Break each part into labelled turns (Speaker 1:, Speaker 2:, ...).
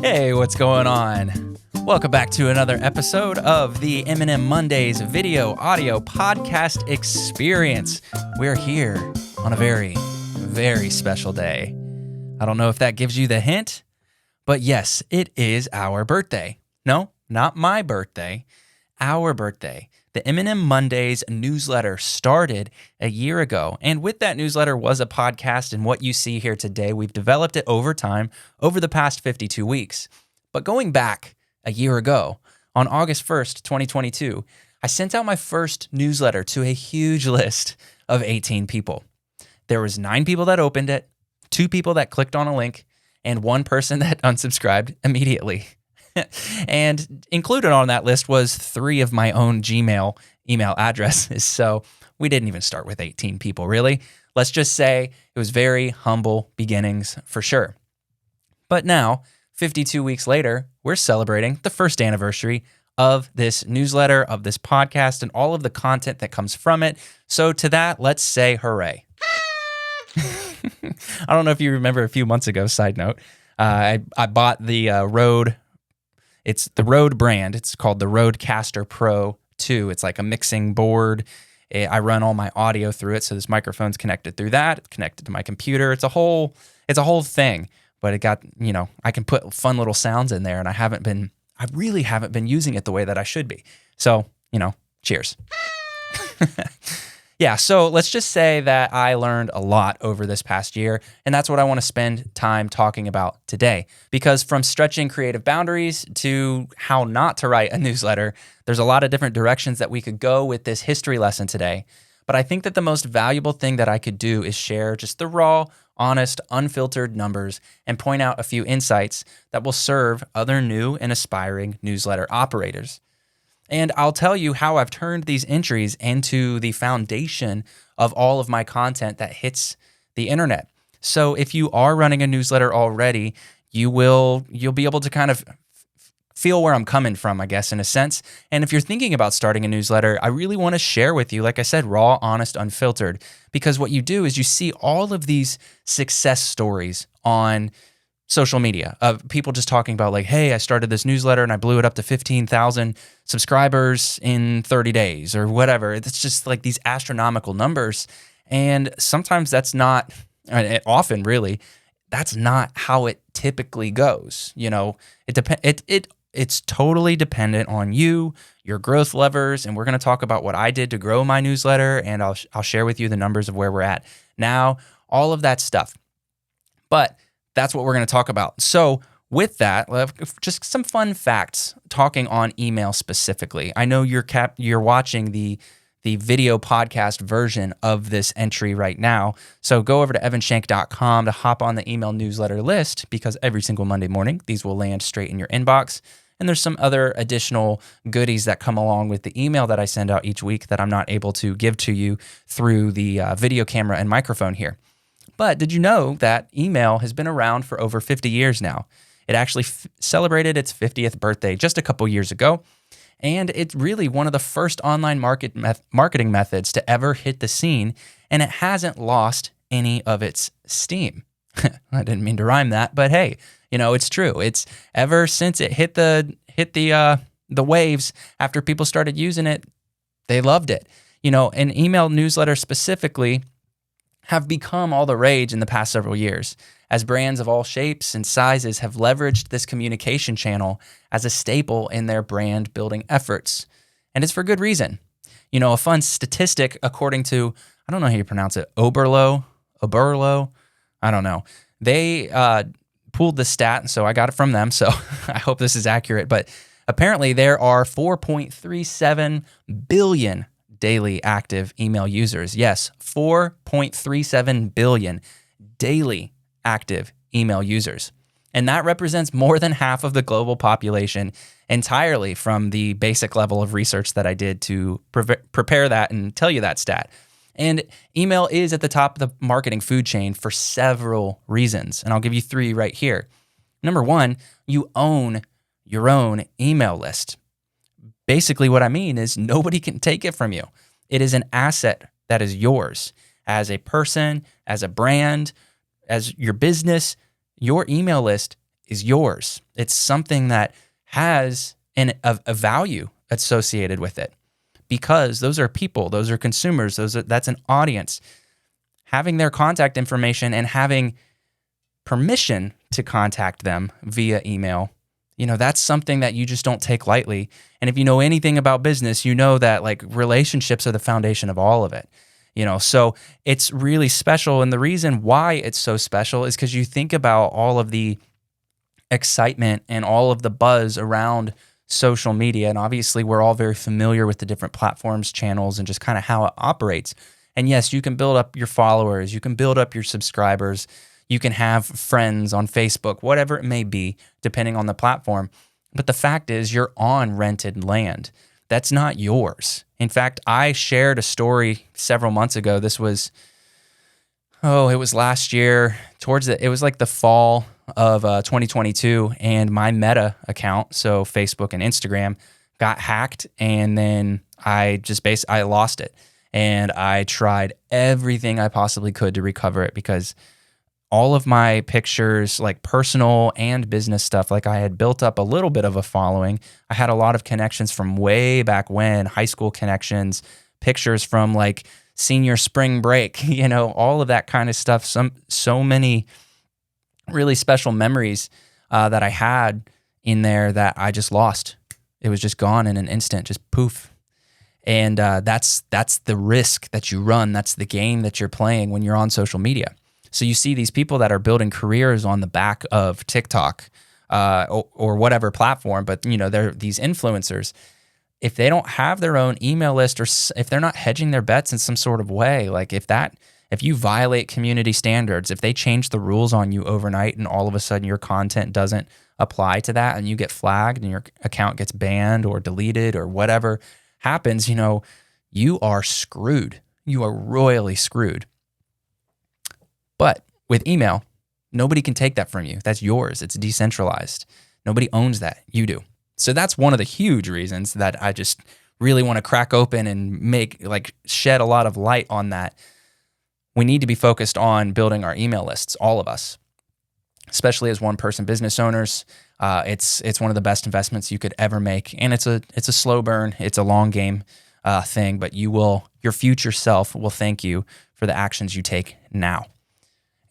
Speaker 1: Hey, what's going on? Welcome back to another episode of the M&M Mondays video audio podcast experience. We're here on a very, very special day. I don't know if that gives you the hint, but yes, it is our birthday. No, not my birthday, our birthday. The M&M Mondays newsletter started a year ago, and with that newsletter was a podcast, and what you see here today, we've developed it over time, over the past 52 weeks. But going back a year ago, on August 1st, 2022, I sent out my first newsletter to a huge list of 18 people. There was 9 people that opened it, 2 people that clicked on a link, and 1 person that unsubscribed immediately. And included on that list was 3 of my own Gmail email addresses. So we didn't even start with 18 people, really. Let's just say it was very humble beginnings for sure. But now, 52 weeks later, we're celebrating the first anniversary of this newsletter, of this podcast, and all of the content that comes from it. So to that, let's say hooray. I don't know if you remember a few months ago, side note, I bought the Rode. It's the Rode brand. It's called the Rodecaster Pro 2. It's like a mixing board. I run all my audio through it, so this microphone's connected through that. It's connected to my computer. It's a whole thing. But it got, I can put fun little sounds in there, and I really haven't been using it the way that I should be. So, cheers. Yeah, so let's just say that I learned a lot over this past year, and that's what I want to spend time talking about today. Because from stretching creative boundaries to how not to write a newsletter, there's a lot of different directions that we could go with this history lesson today. But I think that the most valuable thing that I could do is share just the raw, honest, unfiltered numbers and point out a few insights that will serve other new and aspiring newsletter operators. And I'll tell you how I've turned these entries into the foundation of all of my content that hits the internet. So if you are running a newsletter already, you'll be able to kind of feel where I'm coming from, I guess, in a sense. And if you're thinking about starting a newsletter, I really want to share with you, like I said, raw, honest, unfiltered, because what you do is you see all of these success stories on social media of people just talking about like, hey, I started this newsletter and I blew it up to 15,000 subscribers in 30 days or whatever. It's just like these astronomical numbers. And sometimes that's not, often really, that's not how it typically goes. It's totally dependent on you, your growth levers, and we're going to talk about what I did to grow my newsletter, and I'll share with you the numbers of where we're at now, all of that stuff. But that's what we're going to talk about. So with that, just some fun facts talking on email specifically. I know you're watching the video podcast version of this entry right now. So go over to evanshank.com to hop on the email newsletter list, because every single Monday morning, these will land straight in your inbox. And there's some other additional goodies that come along with the email that I send out each week that I'm not able to give to you through the video camera and microphone here. But did you know that email has been around for over 50 years now? It actually celebrated its 50th birthday just a couple years ago. And it's really one of the first online marketing methods to ever hit the scene, and it hasn't lost any of its steam. I didn't mean to rhyme that, but hey, it's true. It's ever since it hit the waves after people started using it, they loved it. An email newsletter specifically have become all the rage in the past several years, as brands of all shapes and sizes have leveraged this communication channel as a staple in their brand building efforts. And it's for good reason. A fun statistic, according to, I don't know how you pronounce it, Oberlo, I don't know. They pulled the stat, so I got it from them, so I hope this is accurate. But apparently there are 4.37 billion daily active email users. Yes, 4.37 billion daily active email users. And that represents more than half of the global population entirely, from the basic level of research that I did to prepare that and tell you that stat. And email is at the top of the marketing food chain for several reasons. And I'll give you 3 right here. Number 1, you own your own email list. Basically, what I mean is nobody can take it from you. It is an asset that is yours as a person, as a brand, as your business. Your email list is yours. It's something that has a value associated with it, because those are people, those are consumers, that's an audience. Having their contact information and having permission to contact them via email, that's something that you just don't take lightly. And if you know anything about business, you know that like relationships are the foundation of all of it. So it's really special. And the reason why it's so special is because you think about all of the excitement and all of the buzz around social media. And obviously we're all very familiar with the different platforms, channels, and just kind of how it operates. And yes, you can build up your followers, you can build up your subscribers, you can have friends on Facebook, whatever it may be, depending on the platform. But the fact is, you're on rented land. That's not yours. In fact, I shared a story several months ago. This was, it was last year, it was like the fall of 2022, and my Meta account, so Facebook and Instagram, got hacked, and then I lost it. And I tried everything I possibly could to recover it, because all of my pictures, like personal and business stuff, like I had built up a little bit of a following. I had a lot of connections from way back when, high school connections, pictures from like senior spring break, all of that kind of stuff. So many really special memories that I had in there that I just lost. It was just gone in an instant, just poof. And that's the risk that you run. That's the game that you're playing when you're on social media. So you see these people that are building careers on the back of TikTok or whatever platform, but they're these influencers. If they don't have their own email list, or if they're not hedging their bets in some sort of way, like if you violate community standards, if they change the rules on you overnight and all of a sudden your content doesn't apply to that and you get flagged and your account gets banned or deleted or whatever happens, you are screwed. You are royally screwed. But with email, nobody can take that from you. That's yours. It's decentralized. Nobody owns that. You do. So that's one of the huge reasons that I just really want to crack open and shed a lot of light on that. We need to be focused on building our email lists, all of us, especially as one-person business owners. It's one of the best investments you could ever make, and it's a slow burn. It's a long game thing, but your future self will thank you for the actions you take now.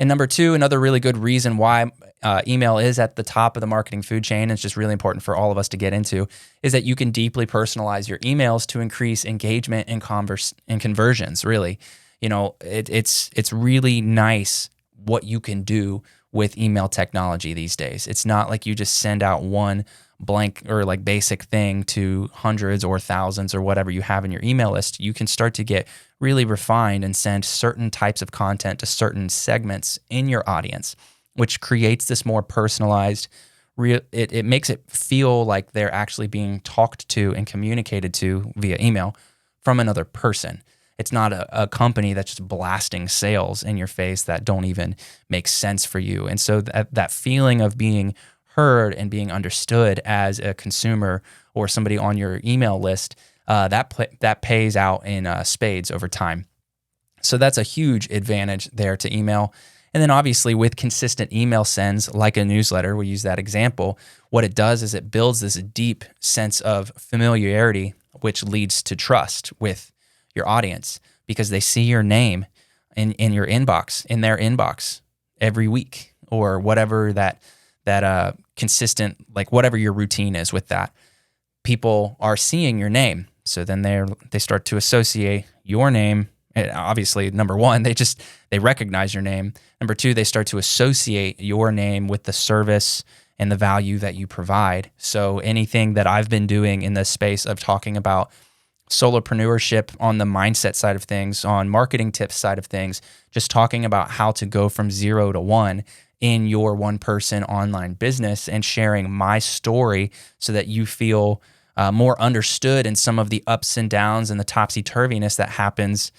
Speaker 1: And number two, another really good reason why email is at the top of the marketing food chain, and it's just really important for all of us to get into, is that you can deeply personalize your emails to increase engagement and conversions. Really, it's really nice what you can do with email technology these days. It's not like you just send out one blank or like basic thing to hundreds or thousands or whatever you have in your email list. You can start to get really refined and send certain types of content to certain segments in your audience, which creates this more personalized, it makes it feel like they're actually being talked to and communicated to via email from another person. It's not a company that's just blasting sales in your face that don't even make sense for you. And so that feeling of being heard and being understood as a consumer or somebody on your email list, that pays out in spades over time. So that's a huge advantage there to email. And then obviously with consistent email sends, like a newsletter, we use that example, what it does is it builds this deep sense of familiarity, which leads to trust with your audience, because they see your name in your inbox, in their inbox every week, or whatever that consistent, like whatever your routine is with that. People are seeing your name. So then they start to associate your name. And obviously, number one, they recognize your name. Number two, they start to associate your name with the service and the value that you provide. So anything that I've been doing in this space of talking about solopreneurship on the mindset side of things, on marketing tips side of things, just talking about how to go from 0 to 1 in your one-person online business and sharing my story so that you feel more understood in some of the ups and downs and the topsy-turviness that happens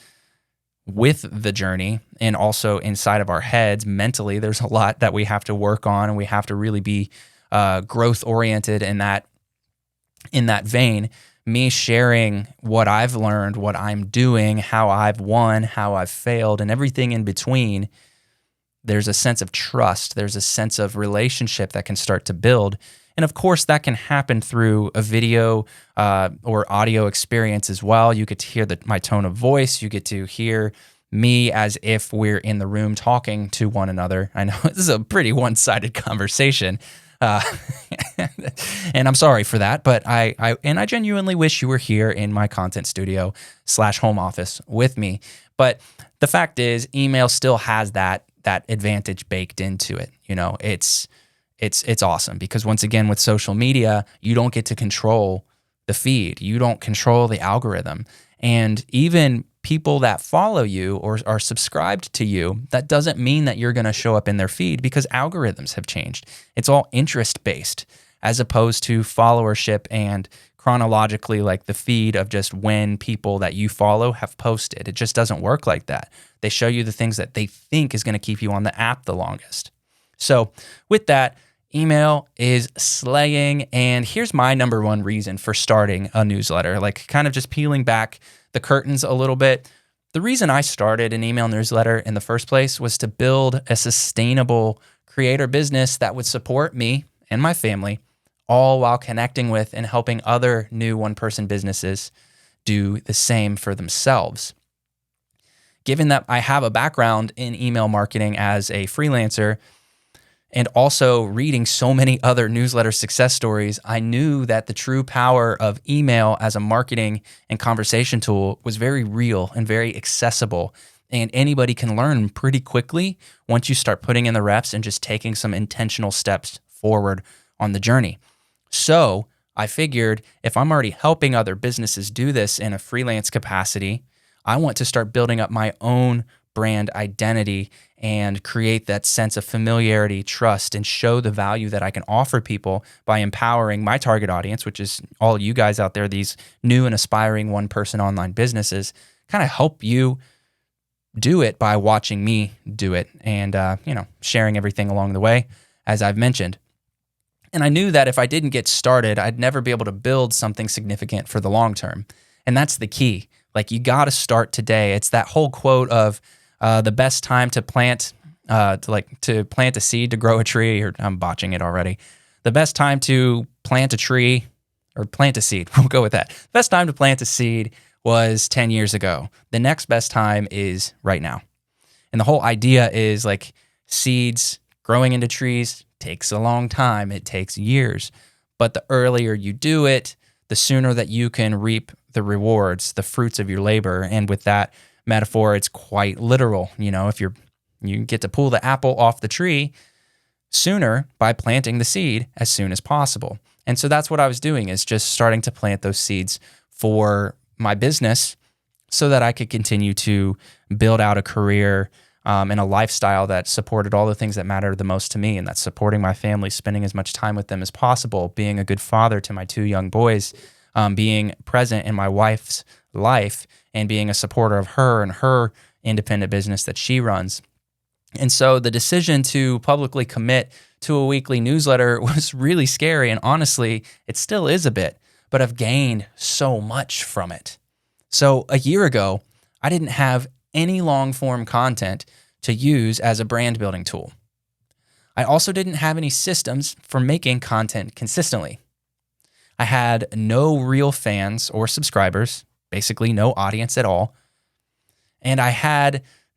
Speaker 1: with the journey, and also inside of our heads mentally. There's a lot that we have to work on, and we have to really be growth-oriented in that vein. Me sharing what I've learned, what I'm doing, how I've won, how I've failed, and everything in between There's a sense of trust. There's a sense of relationship that can start to build. And of course, that can happen through a video or audio experience as well. You get to hear my tone of voice. You get to hear me as if we're in the room talking to one another. I know this is a pretty one-sided conversation. And I'm sorry for that, but I genuinely wish you were here in my content studio / home office with me. But the fact is, email still has that advantage baked into it. You know, it's awesome because once again, with social media, you don't get to control the feed. You don't control the algorithm. And even people that follow you or are subscribed to you, that doesn't mean that you're going to show up in their feed because algorithms have changed. It's all interest-based as opposed to followership and chronologically like the feed of just when people that you follow have posted. It just doesn't work like that. They show you the things that they think is going to keep you on the app the longest. So with that, email is slaying. And here's my number one reason for starting a newsletter, like kind of just peeling back the curtains a little bit. The reason I started an email newsletter in the first place was to build a sustainable creator business that would support me and my family, all while connecting with and helping other new one-person businesses do the same for themselves. Given that I have a background in email marketing as a freelancer, and also reading so many other newsletter success stories, I knew that the true power of email as a marketing and conversation tool was very real and very accessible. And anybody can learn pretty quickly once you start putting in the reps and just taking some intentional steps forward on the journey. So I figured if I'm already helping other businesses do this in a freelance capacity, I want to start building up my own brand identity and create that sense of familiarity, trust, and show the value that I can offer people by empowering my target audience, which is all you guys out there, these new and aspiring one-person online businesses, kind of help you do it by watching me do it and, sharing everything along the way, as I've mentioned. And I knew that if I didn't get started, I'd never be able to build something significant for the long term. And that's the key. Like, you got to start today. It's that whole quote of the best time to plant a seed to grow a tree, or I'm botching it already. The best time to plant a tree or plant a seed, we'll go with that. The best time to plant a seed was 10 years ago. The next best time is right now. And the whole idea is like seeds growing into trees takes a long time. It takes years. But the earlier you do it, the sooner that you can reap the rewards, the fruits of your labor. And with that metaphor, it's quite literal. You know, if you get to pull the apple off the tree sooner by planting the seed as soon as possible. And so that's what I was doing, is just starting to plant those seeds for my business so that I could continue to build out a career and a lifestyle that supported all the things that matter the most to me. And that's supporting my family, spending as much time with them as possible, being a good father to my 2 young boys, being present in my wife's life, and being a supporter of her and her independent business that she runs. And so the decision to publicly commit to a weekly newsletter was really scary. And honestly, it still is a bit, but I've gained so much from it. So a year ago, I didn't have any long form content to use as a brand building tool. I also didn't have any systems for making content consistently. I had no real fans or subscribers, basically no audience at all. And I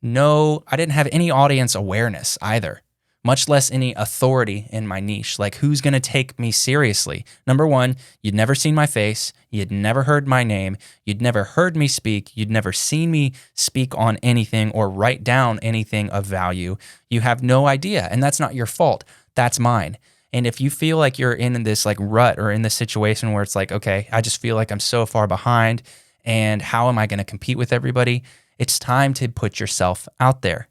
Speaker 1: didn't have any audience awareness either, much less any authority in my niche. Like, who's going to take me seriously? Number one, you'd never seen my face. You'd never heard my name. You'd never heard me speak. You'd never seen me speak on anything or write down anything of value. You have no idea. And that's not your fault. That's mine. And if you feel like you're in this like rut or in this situation where it's like, okay, I just feel like I'm so far behind and how am I going to compete with everybody? It's time to put yourself out there,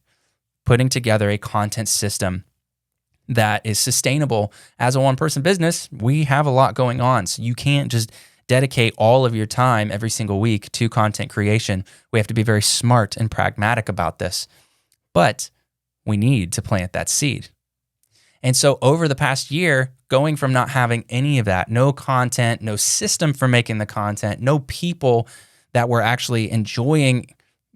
Speaker 1: putting together a content system that is sustainable. As a one-person business, we have a lot going on. So you can't just dedicate all of your time every single week to content creation. We have to be very smart and pragmatic about this. But we need to plant that seed. And so over the past year, going from not having any of that, no content, no system for making the content, no people that were actually enjoying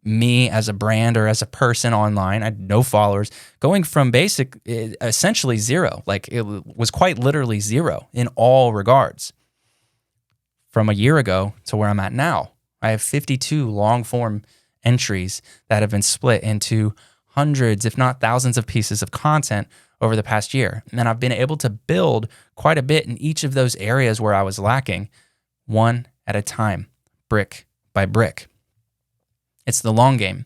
Speaker 1: me as a brand or as a person online. I had no followers, going from essentially zero. Like it was quite literally zero in all regards from a year ago to where I'm at now. I have 52 long form entries that have been split into hundreds, if not thousands of pieces of content over the past year. And I've been able to build quite a bit in each of those areas where I was lacking, one at a time, brick by brick. It's the long game.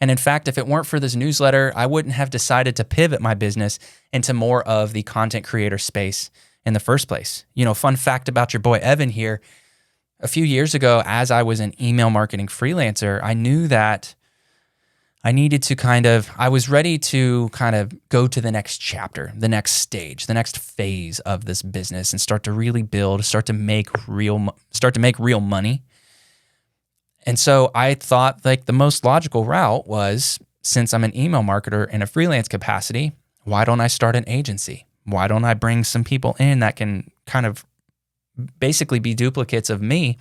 Speaker 1: And in fact, if it weren't for this newsletter, I wouldn't have decided to pivot my business into more of the content creator space in the first place. Fun fact about your boy Evan here. A few years ago, as I was an email marketing freelancer, I knew that I needed to I was ready to kind of go to the next chapter, the next stage, the next phase of this business and start to really build, start to make real money. And so I thought like the most logical route was, since I'm an email marketer in a freelance capacity, why don't I start an agency? Why don't I bring some people in that can kind of basically be duplicates of me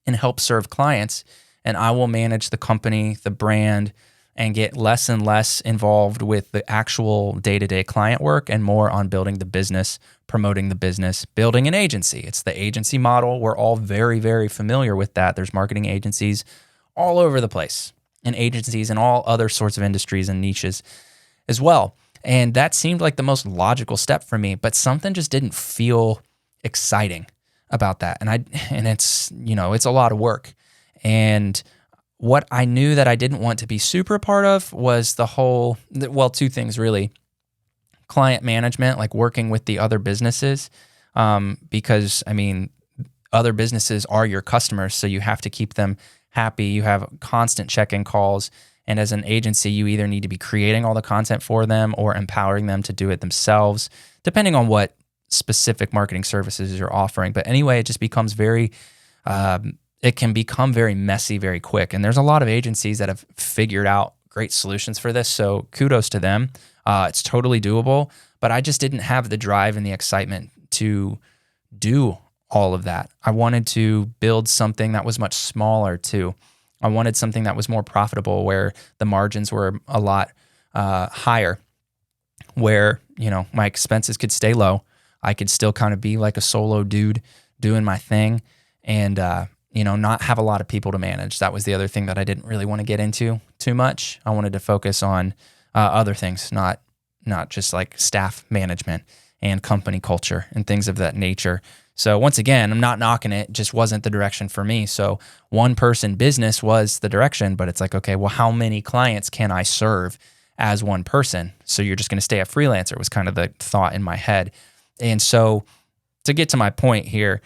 Speaker 1: and help serve clients? And I will manage the company, the brand, and get less and less involved with the actual day-to-day client work and more on building the business, promoting the business, building an agency. It's the agency model. We're all very, very familiar with that. There's marketing agencies all over the place, and agencies in all other sorts of industries and niches as well. And that seemed like the most logical step for me, but something just didn't feel exciting about that. And it's a lot of work. And what I knew that I didn't want to be super part of was two things really. Client management, like working with the other businesses, because other businesses are your customers, so you have to keep them happy. You have constant check-in calls. And as an agency, you either need to be creating all the content for them or empowering them to do it themselves, depending on what specific marketing services you're offering. But anyway, it just becomes it can become very messy very quick. And there's a lot of agencies that have figured out great solutions for this. So kudos to them. It's totally doable, but I just didn't have the drive and the excitement to do all of that. I wanted to build something that was much smaller too. I wanted something that was more profitable, where the margins were a lot higher, where, my expenses could stay low. I could still kind of be like a solo dude doing my thing and, not have a lot of people to manage. That was the other thing that I didn't really want to get into too much. I wanted to focus on other things, not just like staff management and company culture and things of that nature. So once again, I'm not knocking it, just wasn't the direction for me. So one person business was the direction, but it's like, okay, well, how many clients can I serve as one person? So you're just going to stay a freelancer was kind of the thought in my head. And so to get to my point here,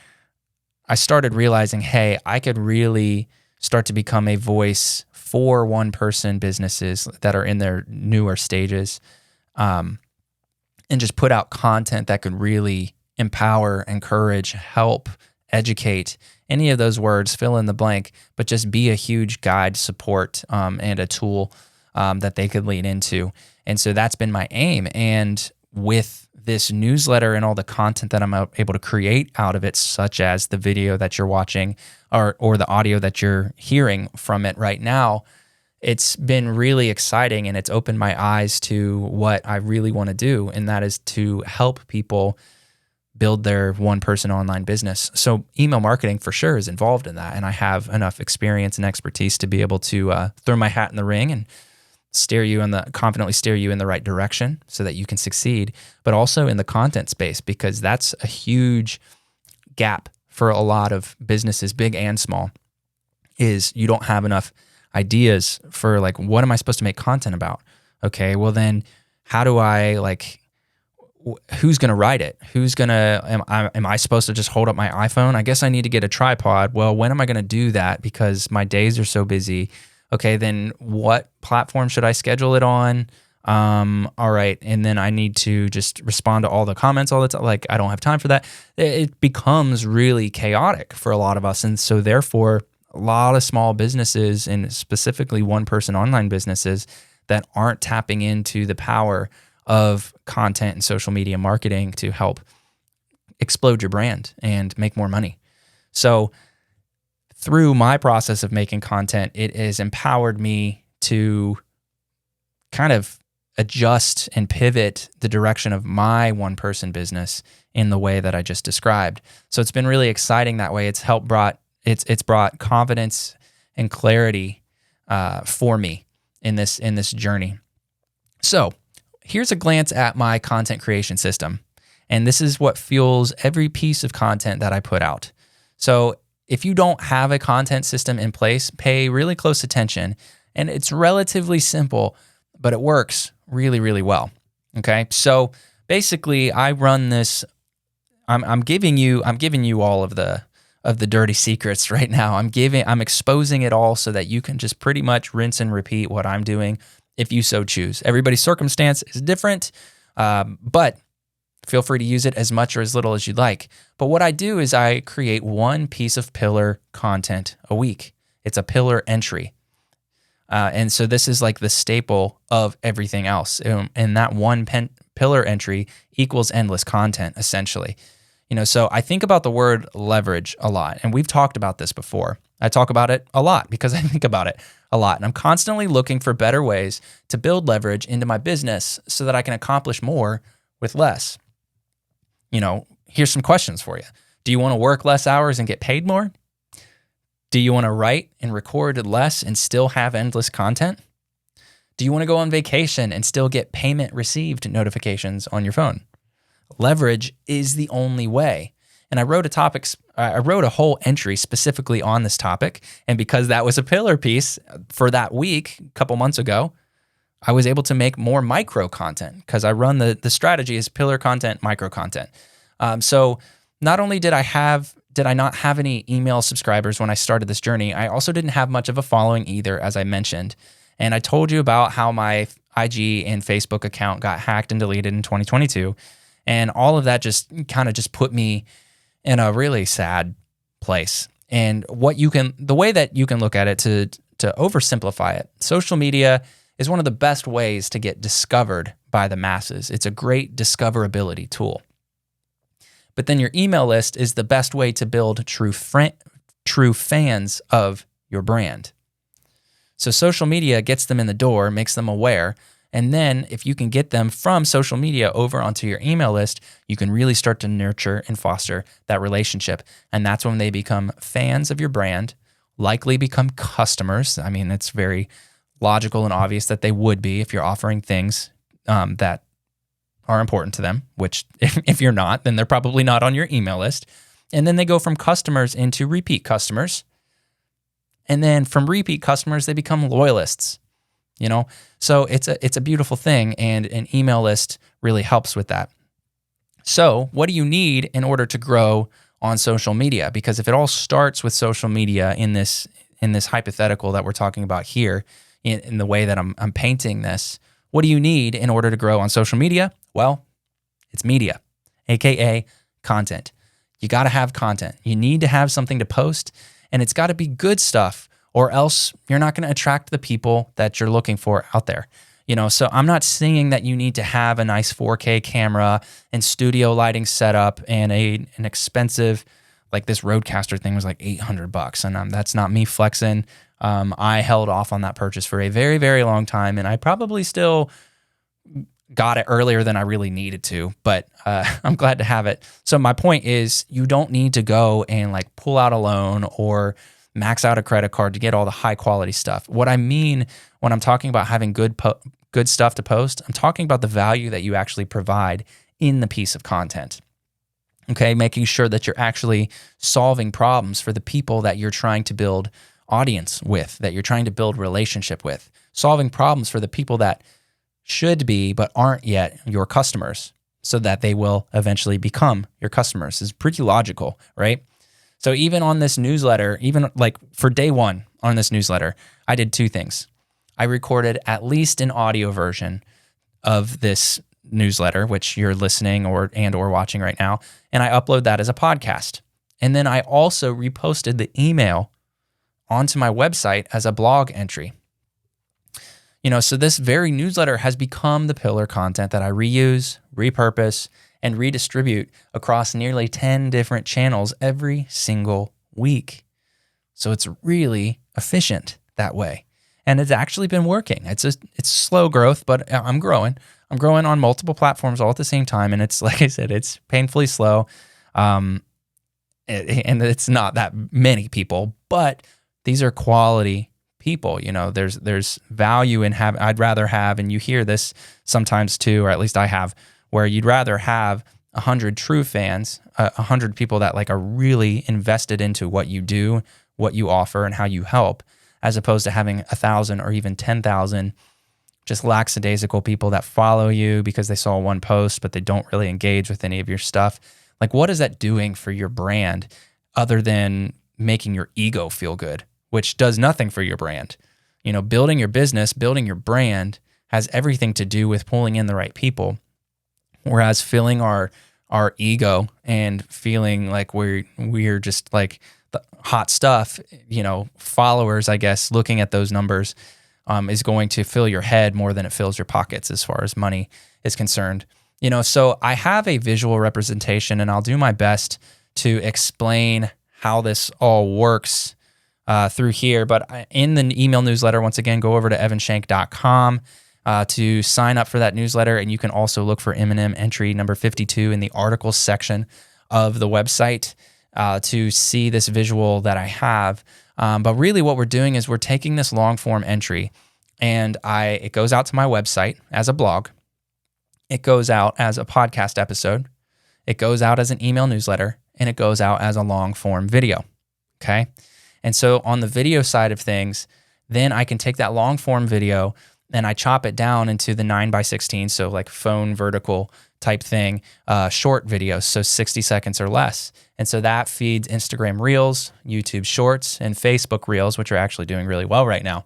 Speaker 1: I started realizing, hey, I could really start to become a voice for one-person businesses that are in their newer stages, and just put out content that could really empower, encourage, help, educate, any of those words, fill in the blank, but just be a huge guide, support, and a tool that they could lean into. And so that's been my aim. And with this newsletter and all the content that I'm able to create out of it, such as the video that you're watching or the audio that you're hearing from it right now, it's been really exciting, and it's opened my eyes to what I really want to do, and that is to help people build their one-person online business. So email marketing for sure is involved in that, and I have enough experience and expertise to be able to throw my hat in the ring and confidently steer you in the right direction so that you can succeed, but also in the content space, because that's a huge gap for a lot of businesses, big and small, is you don't have enough ideas for like, what am I supposed to make content about? Okay, well then how do I who's going to write it? Am I supposed to just hold up my iPhone? I guess I need to get a tripod. Well, when am I going to do that? Because my days are so busy. Okay, then what platform should I schedule it on? All right. And then I need to just respond to all the comments all the time. Like, I don't have time for that. It becomes really chaotic for a lot of us. And so therefore, a lot of small businesses, and specifically one-person online businesses, that aren't tapping into the power of content and social media marketing to help explode your brand and make more money. So through my process of making content, it has empowered me to kind of adjust and pivot the direction of my one-person business in the way that I just described. So it's been really exciting that way. It's brought confidence and clarity for me in this journey. So here's a glance at my content creation system. And this is what fuels every piece of content that I put out. So if you don't have a content system in place, pay really close attention. And it's relatively simple, but it works really, really well. Okay. So basically I run this, I'm giving you all of the dirty secrets right now. I'm exposing it all so that you can just pretty much rinse and repeat what I'm doing if you so choose. Everybody's circumstance is different, but feel free to use it as much or as little as you'd like. But what I do is I create one piece of pillar content a week. It's a pillar entry. And so this is like the staple of everything else. And that one pillar entry equals endless content, essentially. So I think about the word leverage a lot, and we've talked about this before. I talk about it a lot because I think about it a lot, and I'm constantly looking for better ways to build leverage into my business so that I can accomplish more with less. Here's some questions for you. Do you want to work less hours and get paid more? Do you want to write and record less and still have endless content? Do you want to go on vacation and still get payment received notifications on your phone? Leverage is the only way. And I wrote a whole entry specifically on this topic. And because that was a pillar piece for that week, a couple months ago, I was able to make more micro content because I run the strategy is pillar content, micro content. So not only did I not have any email subscribers when I started this journey, I also didn't have much of a following either, as I mentioned. And I told you about how my IG and Facebook account got hacked and deleted in 2022. And all of that just put me in a really sad place. And the way that you can look at it to oversimplify it, social media is one of the best ways to get discovered by the masses. It's a great discoverability tool. But then your email list is the best way to build true fans of your brand. So social media gets them in the door, makes them aware. And then if you can get them from social media over onto your email list, you can really start to nurture and foster that relationship. And that's when they become fans of your brand, likely become customers. I mean, it's very logical and obvious that they would be if you're offering things that are important to them, which if you're not, then they're probably not on your email list. And then they go from customers into repeat customers. And then from repeat customers, they become loyalists. So it's a beautiful thing, and an email list really helps with that. So what do you need in order to grow on social media? Because if it all starts with social media in this hypothetical that we're talking about here, in the way that I'm painting this, what do you need in order to grow on social media? Well, it's media, aka content. You got to have content. You need to have something to post, and it's got to be good stuff, or else you're not going to attract the people that you're looking for out there. So I'm not saying that you need to have a nice 4K camera and studio lighting setup and an expensive, like this Rodecaster thing was like $800, and that's not me flexing. I held off on that purchase for a very, very long time, and I probably still got it earlier than I really needed to, but I'm glad to have it. So my point is, you don't need to go and like pull out a loan or max out a credit card to get all the high quality stuff. What I mean when I'm talking about having good stuff to post, I'm talking about the value that you actually provide in the piece of content. Okay, making sure that you're actually solving problems for the people that you're trying to build audience with, that you're trying to build relationship with, solving problems for the people that should be but aren't yet your customers, so that they will eventually become your customers. It's pretty logical, right? So even on this newsletter, even like for day one on this newsletter, I did two things. I recorded at least an audio version of this newsletter, which you're listening or watching right now, and I upload that as a podcast. And then I also reposted the email onto my website as a blog entry. So this very newsletter has become the pillar content that I reuse, repurpose, and redistribute across nearly 10 different channels every single week. So it's really efficient that way. And it's actually been working. It's slow growth, but I'm growing. I'm growing on multiple platforms all at the same time. And it's, like I said, it's painfully slow. And it's not that many people, but these are quality people. You know, there's value in having, I'd rather have, and you hear this sometimes too, or at least I have, where you'd rather have 100 true fans, 100 people that like are really invested into what you do, what you offer, and how you help, as opposed to having 1,000 or even 10,000 just lackadaisical people that follow you because they saw one post, but they don't really engage with any of your stuff. Like, what is that doing for your brand other than making your ego feel good, which does nothing for your brand? You know, building your business, building your brand has everything to do with pulling in the right people. Whereas filling our ego and feeling like we're just like the hot stuff, you know, followers, I guess, looking at those numbers is going to fill your head more than it fills your pockets as far as money is concerned. You know, so I have a visual representation, and I'll do my best to explain how this all works through here. But in the email newsletter, once again, go over to evanshank.com to sign up for that newsletter. And you can also look for M&M entry number 52 in the articles section of the website to see this visual that I have. But really what we're doing is we're taking this long form entry, and it goes out to my website as a blog. It goes out as a podcast episode. It goes out as an email newsletter, and it goes out as a long form video. Okay. And so on the video side of things, then I can take that long form video and I chop it down into the 9:16, so like phone vertical type thing, short videos, so 60 seconds or less. And so that feeds Instagram Reels, YouTube Shorts, and Facebook Reels, which are actually doing really well right now.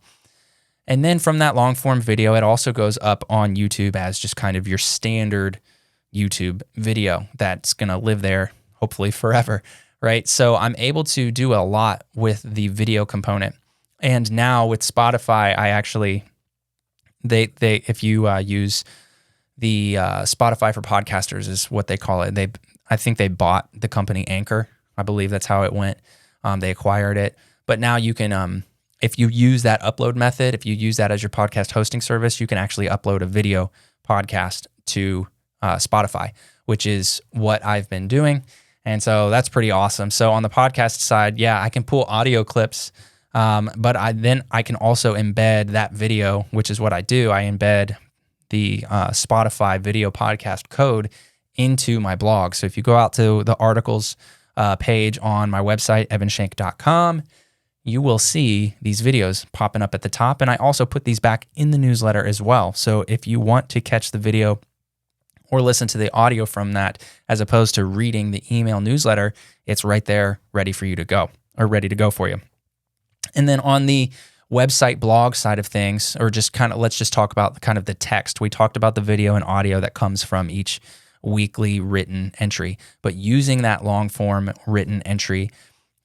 Speaker 1: And then from that long form video, it also goes up on YouTube as just kind of your standard YouTube video that's going to live there hopefully forever, right? So I'm able to do a lot with the video component. And now with Spotify, I actually, if you use the Spotify for podcasters is what they call it. I think they bought the company Anchor. I believe that's how it went. They acquired it. But now you can, if you use that upload method, if you use that as your podcast hosting service, you can actually upload a video podcast to Spotify, which is what I've been doing. And so that's pretty awesome. So on the podcast side, yeah, I can pull audio clips, but I can also embed that video, which is what I do. I embed the Spotify video podcast code into my blog. So if you go out to the articles page on my website, evanshank.com, you will see these videos popping up at the top. And I also put these back in the newsletter as well. So if you want to catch the video or listen to the audio from that, as opposed to reading the email newsletter, it's right there ready for you to go, or ready to go for you. And then on the website blog side of things, or just kind of, let's just talk about kind of the text. We talked about the video and audio that comes from each weekly written entry, but using that long form written entry,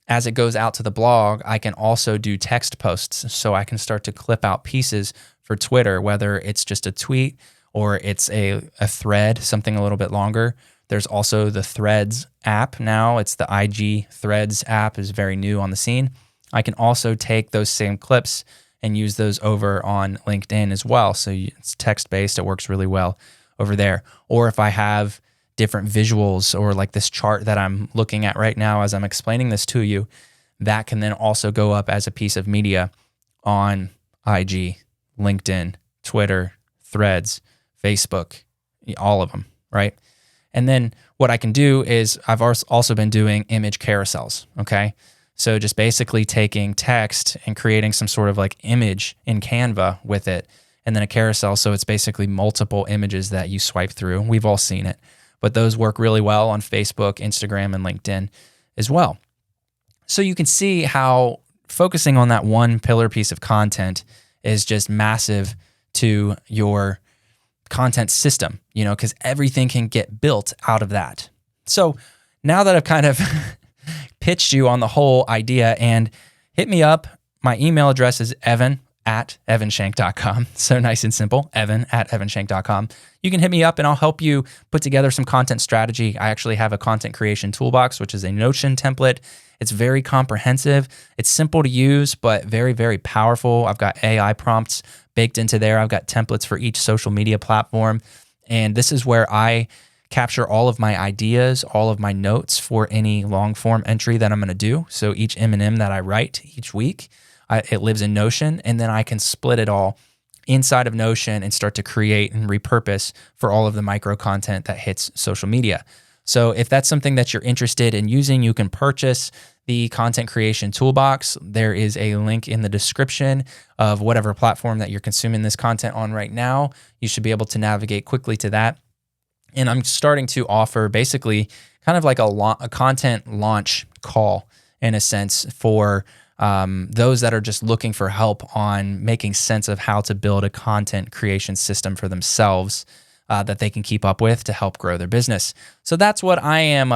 Speaker 1: as it goes out to the blog, I can also do text posts. So I can start to clip out pieces for Twitter, whether it's just a tweet or it's a thread, something a little bit longer. There's also the Threads app now. It's the IG Threads app, is very new on the scene. I can also take those same clips and use those over on LinkedIn as well. So it's text-based. It works really well over there. Or if I have different visuals, or like this chart that I'm looking at right now as I'm explaining this to you, that can then also go up as a piece of media on IG, LinkedIn, Twitter, Threads, Facebook, all of them, right? And then what I can do is I've also been doing image carousels, okay? So just basically taking text and creating some sort of like image in Canva with it, and then a carousel. So it's basically multiple images that you swipe through. We've all seen it, but those work really well on Facebook, Instagram, and LinkedIn as well. So you can see how focusing on that one pillar piece of content is just massive to your content system, you know, because everything can get built out of that. So now that I've kind of pitched you on the whole idea, and hit me up. My email address is evan@evanshank.com. So nice and simple, evan@evanshank.com. You can hit me up and I'll help you put together some content strategy. I actually have a content creation toolbox, which is a Notion template, It's very comprehensive. It's simple to use, but very, very powerful. I've got AI prompts baked into there. I've got templates for each social media platform. And this is where I capture all of my ideas, all of my notes for any long form entry that I'm going to do. So each M&M that I write each week, it lives in Notion, and then I can split it all inside of Notion and start to create and repurpose for all of the micro content that hits social media. So if that's something that you're interested in using, you can purchase the content creation toolbox. There is a link in the description of whatever platform that you're consuming this content on right now. You should be able to navigate quickly to that. And I'm starting to offer basically kind of like a content launch call in a sense for those that are just looking for help on making sense of how to build a content creation system for themselves that they can keep up with to help grow their business. So that's what I am.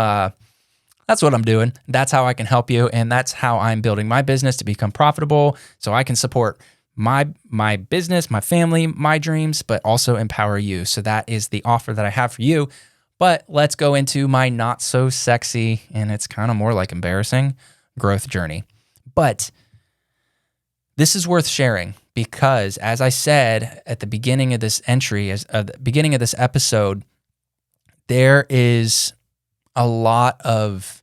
Speaker 1: That's what I'm doing. That's how I can help you, and that's how I'm building my business to become profitable, so I can support my business, my family, my dreams, but also empower you. So that is the offer that I have for you. But let's go into my not so sexy, and it's kind of more like embarrassing, growth journey. But this is worth sharing because, as I said at the beginning of this entry, the beginning of this episode, there is a lot of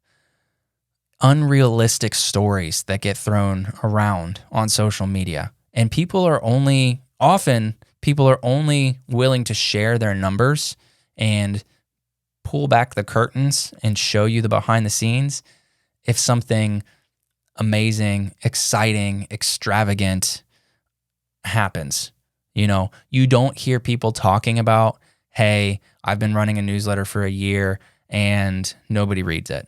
Speaker 1: unrealistic stories that get thrown around on social media. And people are only willing to share their numbers and pull back the curtains and show you the behind the scenes if something amazing, exciting, extravagant happens. You don't hear people talking about, hey, I've been running a newsletter for a year and nobody reads it.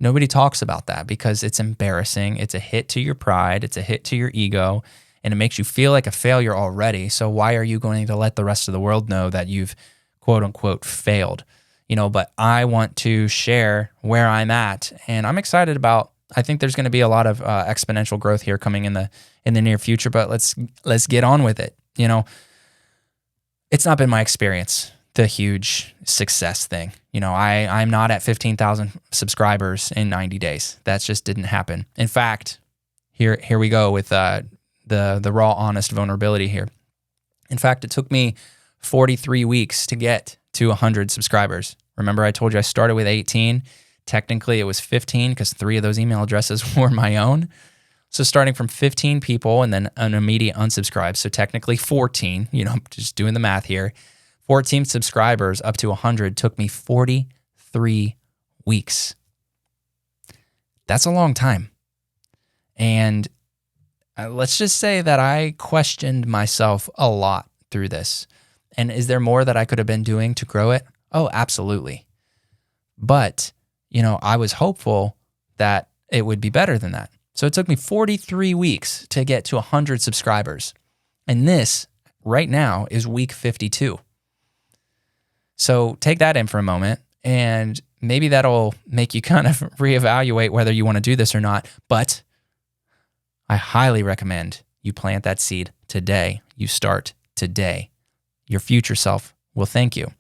Speaker 1: Nobody talks about that because it's embarrassing. It's a hit to your pride. It's a hit to your ego. And it makes you feel like a failure already. So why are you going to let the rest of the world know that you've quote unquote failed? But I want to share where I'm at, and I'm excited about. I think there's going to be a lot of exponential growth here coming in the near future. But let's get on with it. It's not been my experience, the huge success thing. I'm not at 15,000 subscribers in 90 days. That just didn't happen. In fact, here we go with the raw, honest vulnerability here. In fact, it took me 43 weeks to get to 100 subscribers. Remember, I told you I started with 18. Technically, it was 15 because 3 of those email addresses were my own. So starting from 15 people and then an immediate unsubscribe. So technically 14, just doing the math here. 14 subscribers up to 100 took me 43 weeks. That's a long time. And let's just say that I questioned myself a lot through this. And is there more that I could have been doing to grow it? Oh, absolutely. But, I was hopeful that it would be better than that. So it took me 43 weeks to get to 100 subscribers. And this, right now, is week 52. So take that in for a moment, and maybe that'll make you kind of reevaluate whether you want to do this or not. But I highly recommend you plant that seed today. You start today. Your future self will thank you.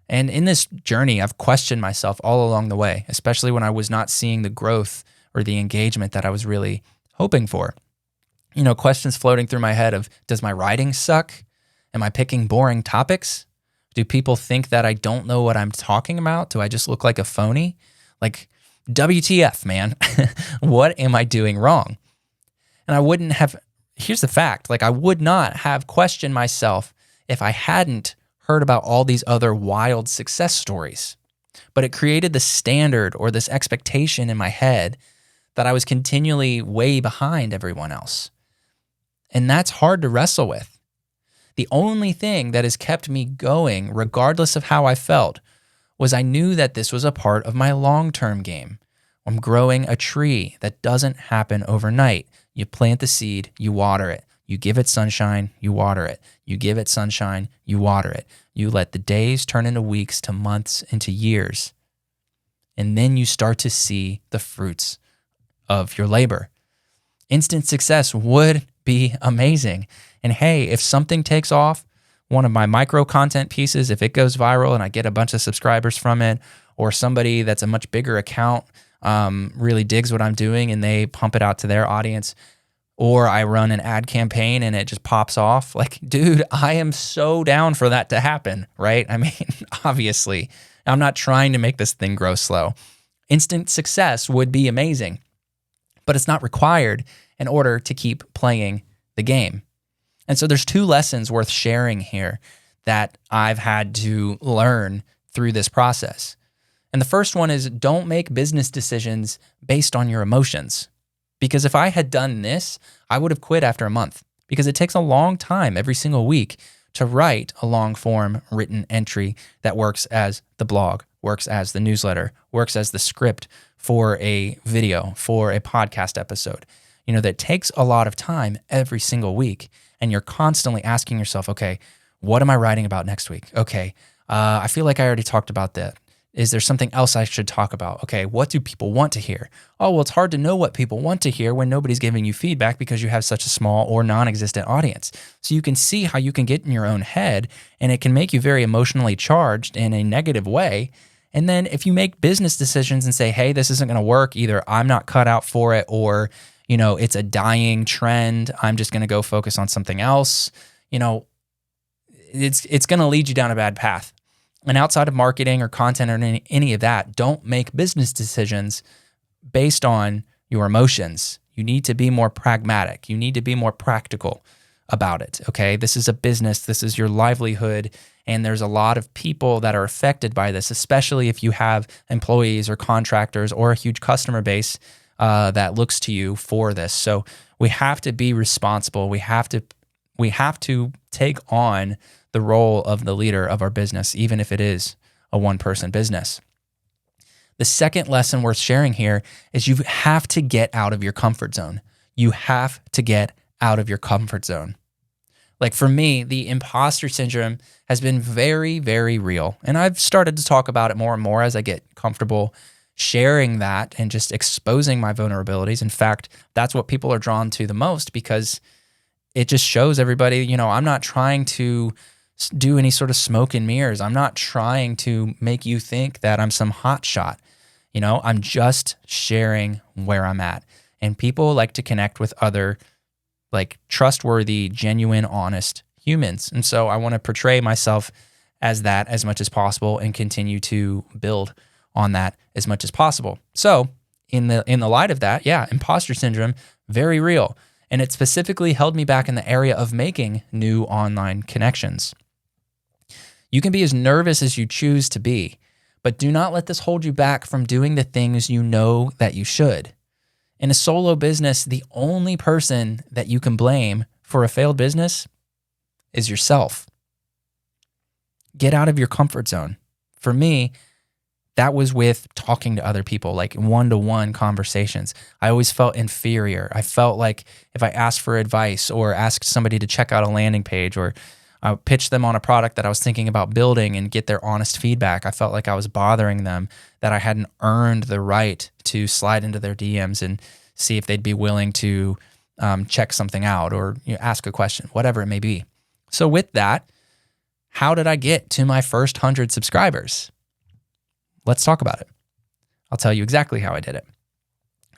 Speaker 1: And in this journey, I've questioned myself all along the way, especially when I was not seeing the growth or the engagement that I was really hoping for. Questions floating through my head of, does my writing suck? Am I picking boring topics? Do people think that I don't know what I'm talking about? Do I just look like a phony? Like, WTF, man? What am I doing wrong? And here's the fact, I would not have questioned myself if I hadn't heard about all these other wild success stories. But it created the standard or this expectation in my head that I was continually way behind everyone else. And that's hard to wrestle with. The only thing that has kept me going, regardless of how I felt, was I knew that this was a part of my long-term game. I'm growing a tree that doesn't happen overnight. You plant the seed, you water it. You give it sunshine, you water it. You give it sunshine, you water it. You let the days turn into weeks, to months, into years. And then you start to see the fruits of your labor. Instant success would be amazing. And hey, if something takes off, one of my micro content pieces, if it goes viral and I get a bunch of subscribers from it, or somebody that's a much bigger account really digs what I'm doing and they pump it out to their audience, or I run an ad campaign and it just pops off. Like, dude, I am so down for that to happen, right? I mean, obviously, I'm not trying to make this thing grow slow. Instant success would be amazing, but it's not required in order to keep playing the game. And so there's 2 lessons worth sharing here that I've had to learn through this process. And the first one is, don't make business decisions based on your emotions. Because if I had done this, I would have quit after a month, because it takes a long time every single week to write a long form written entry that works as the blog, works as the newsletter, works as the script for a video, for a podcast episode. That takes a lot of time every single week. And you're constantly asking yourself, okay, what am I writing about next week? Okay, I feel like I already talked about that. Is there something else I should talk about? Okay, what do people want to hear? Oh, well, it's hard to know what people want to hear when nobody's giving you feedback because you have such a small or non-existent audience. So you can see how you can get in your own head, and it can make you very emotionally charged in a negative way. And then if you make business decisions and say, hey, this isn't going to work, either I'm not cut out for it, or it's a dying trend, I'm just going to go focus on something else, it's going to lead you down a bad path. And outside of marketing or content or any of that, don't make business decisions based on your emotions. You need to be more pragmatic. You need to be more practical about it, okay? This is a business. This is your livelihood. And there's a lot of people that are affected by this, especially if you have employees or contractors or a huge customer base that looks to you for this. So we have to be responsible. We have to take on the role of the leader of our business, even if it is a one-person business. The second lesson worth sharing here is you have to get out of your comfort zone. You have to get out of your comfort zone. Like for me, the imposter syndrome has been very, very real. And I've started to talk about it more and more as I get comfortable sharing that and just exposing my vulnerabilities. In fact, that's what people are drawn to the most, because it just shows everybody, I'm not trying to do any sort of smoke and mirrors. I'm not trying to make you think that I'm some hot shot. I'm just sharing where I'm at. And people like to connect with other trustworthy, genuine, honest humans. And so I want to portray myself as that as much as possible and continue to build on that as much as possible. So in the light of that, yeah, imposter syndrome, very real. And it specifically held me back in the area of making new online connections. You can be as nervous as you choose to be, but do not let this hold you back from doing the things you know that you should. In a solo business, the only person that you can blame for a failed business is yourself. Get out of your comfort zone. For me, that was with talking to other people, like one-to-one conversations. I always felt inferior. I felt like if I asked for advice or asked somebody to check out a landing page or pitch them on a product that I was thinking about building and get their honest feedback, I felt like I was bothering them, that I hadn't earned the right to slide into their DMs and see if they'd be willing to check something out or ask a question, whatever it may be. So with that, how did I get to my first 100 subscribers? Let's talk about it. I'll tell you exactly how I did it.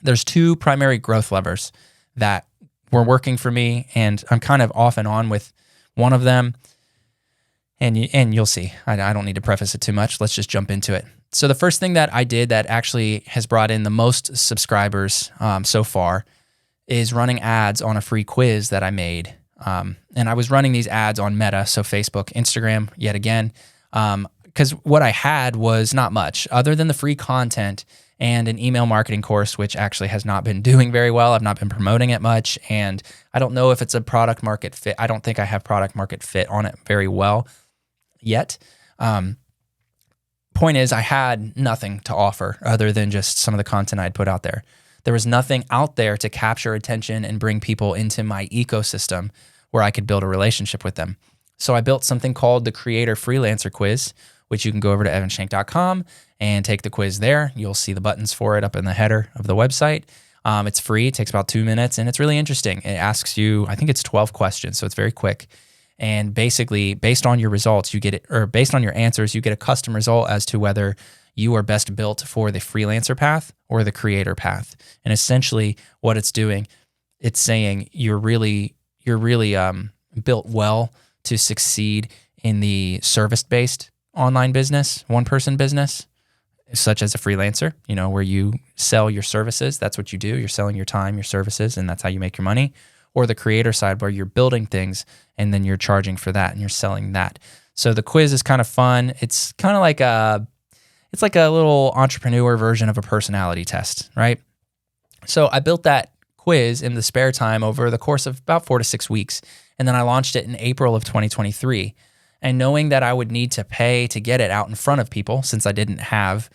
Speaker 1: There's 2 primary growth levers that were working for me, and I'm kind of off and on with one of them. And you'll see. I don't need to preface it too much. Let's just jump into it. So the first thing that I did that actually has brought in the most subscribers so far is running ads on a free quiz that I made. And I was running these ads on Meta, so Facebook, Instagram, yet again, because what I had was not much other than the free content and an email marketing course, which actually has not been doing very well. I've not been promoting it much, and I don't know if it's a product market fit. I don't think I have product market fit on it very well yet. Point is, I had nothing to offer other than just some of the content I'd put out there. There was nothing out there to capture attention and bring people into my ecosystem where I could build a relationship with them. So I built something called the Creator Freelancer Quiz, which you can go over to evanshank.com and take the quiz there. You'll see the buttons for it up in the header of the website. It's free. It takes about 2 minutes, and it's really interesting. It asks you, I think it's 12 questions, so it's very quick. And basically, based on your results, you get it, or based on your answers, you get a custom result as to whether you are best built for the freelancer path or the creator path. And essentially what it's doing, it's saying you're really built well to succeed in the service-based online business, one-person business, such as a freelancer, where you sell your services. That's what you do. You're selling your time, your services, and that's how you make your money. Or the creator side, where you're building things and then you're charging for that and you're selling that. So the quiz is kind of fun. It's kind of like it's like a little entrepreneur version of a personality test, right? So I built that quiz in the spare time over the course of about 4 to 6 weeks. And then I launched it in April of 2023. And knowing that I would need to pay to get it out in front of people, since I didn't have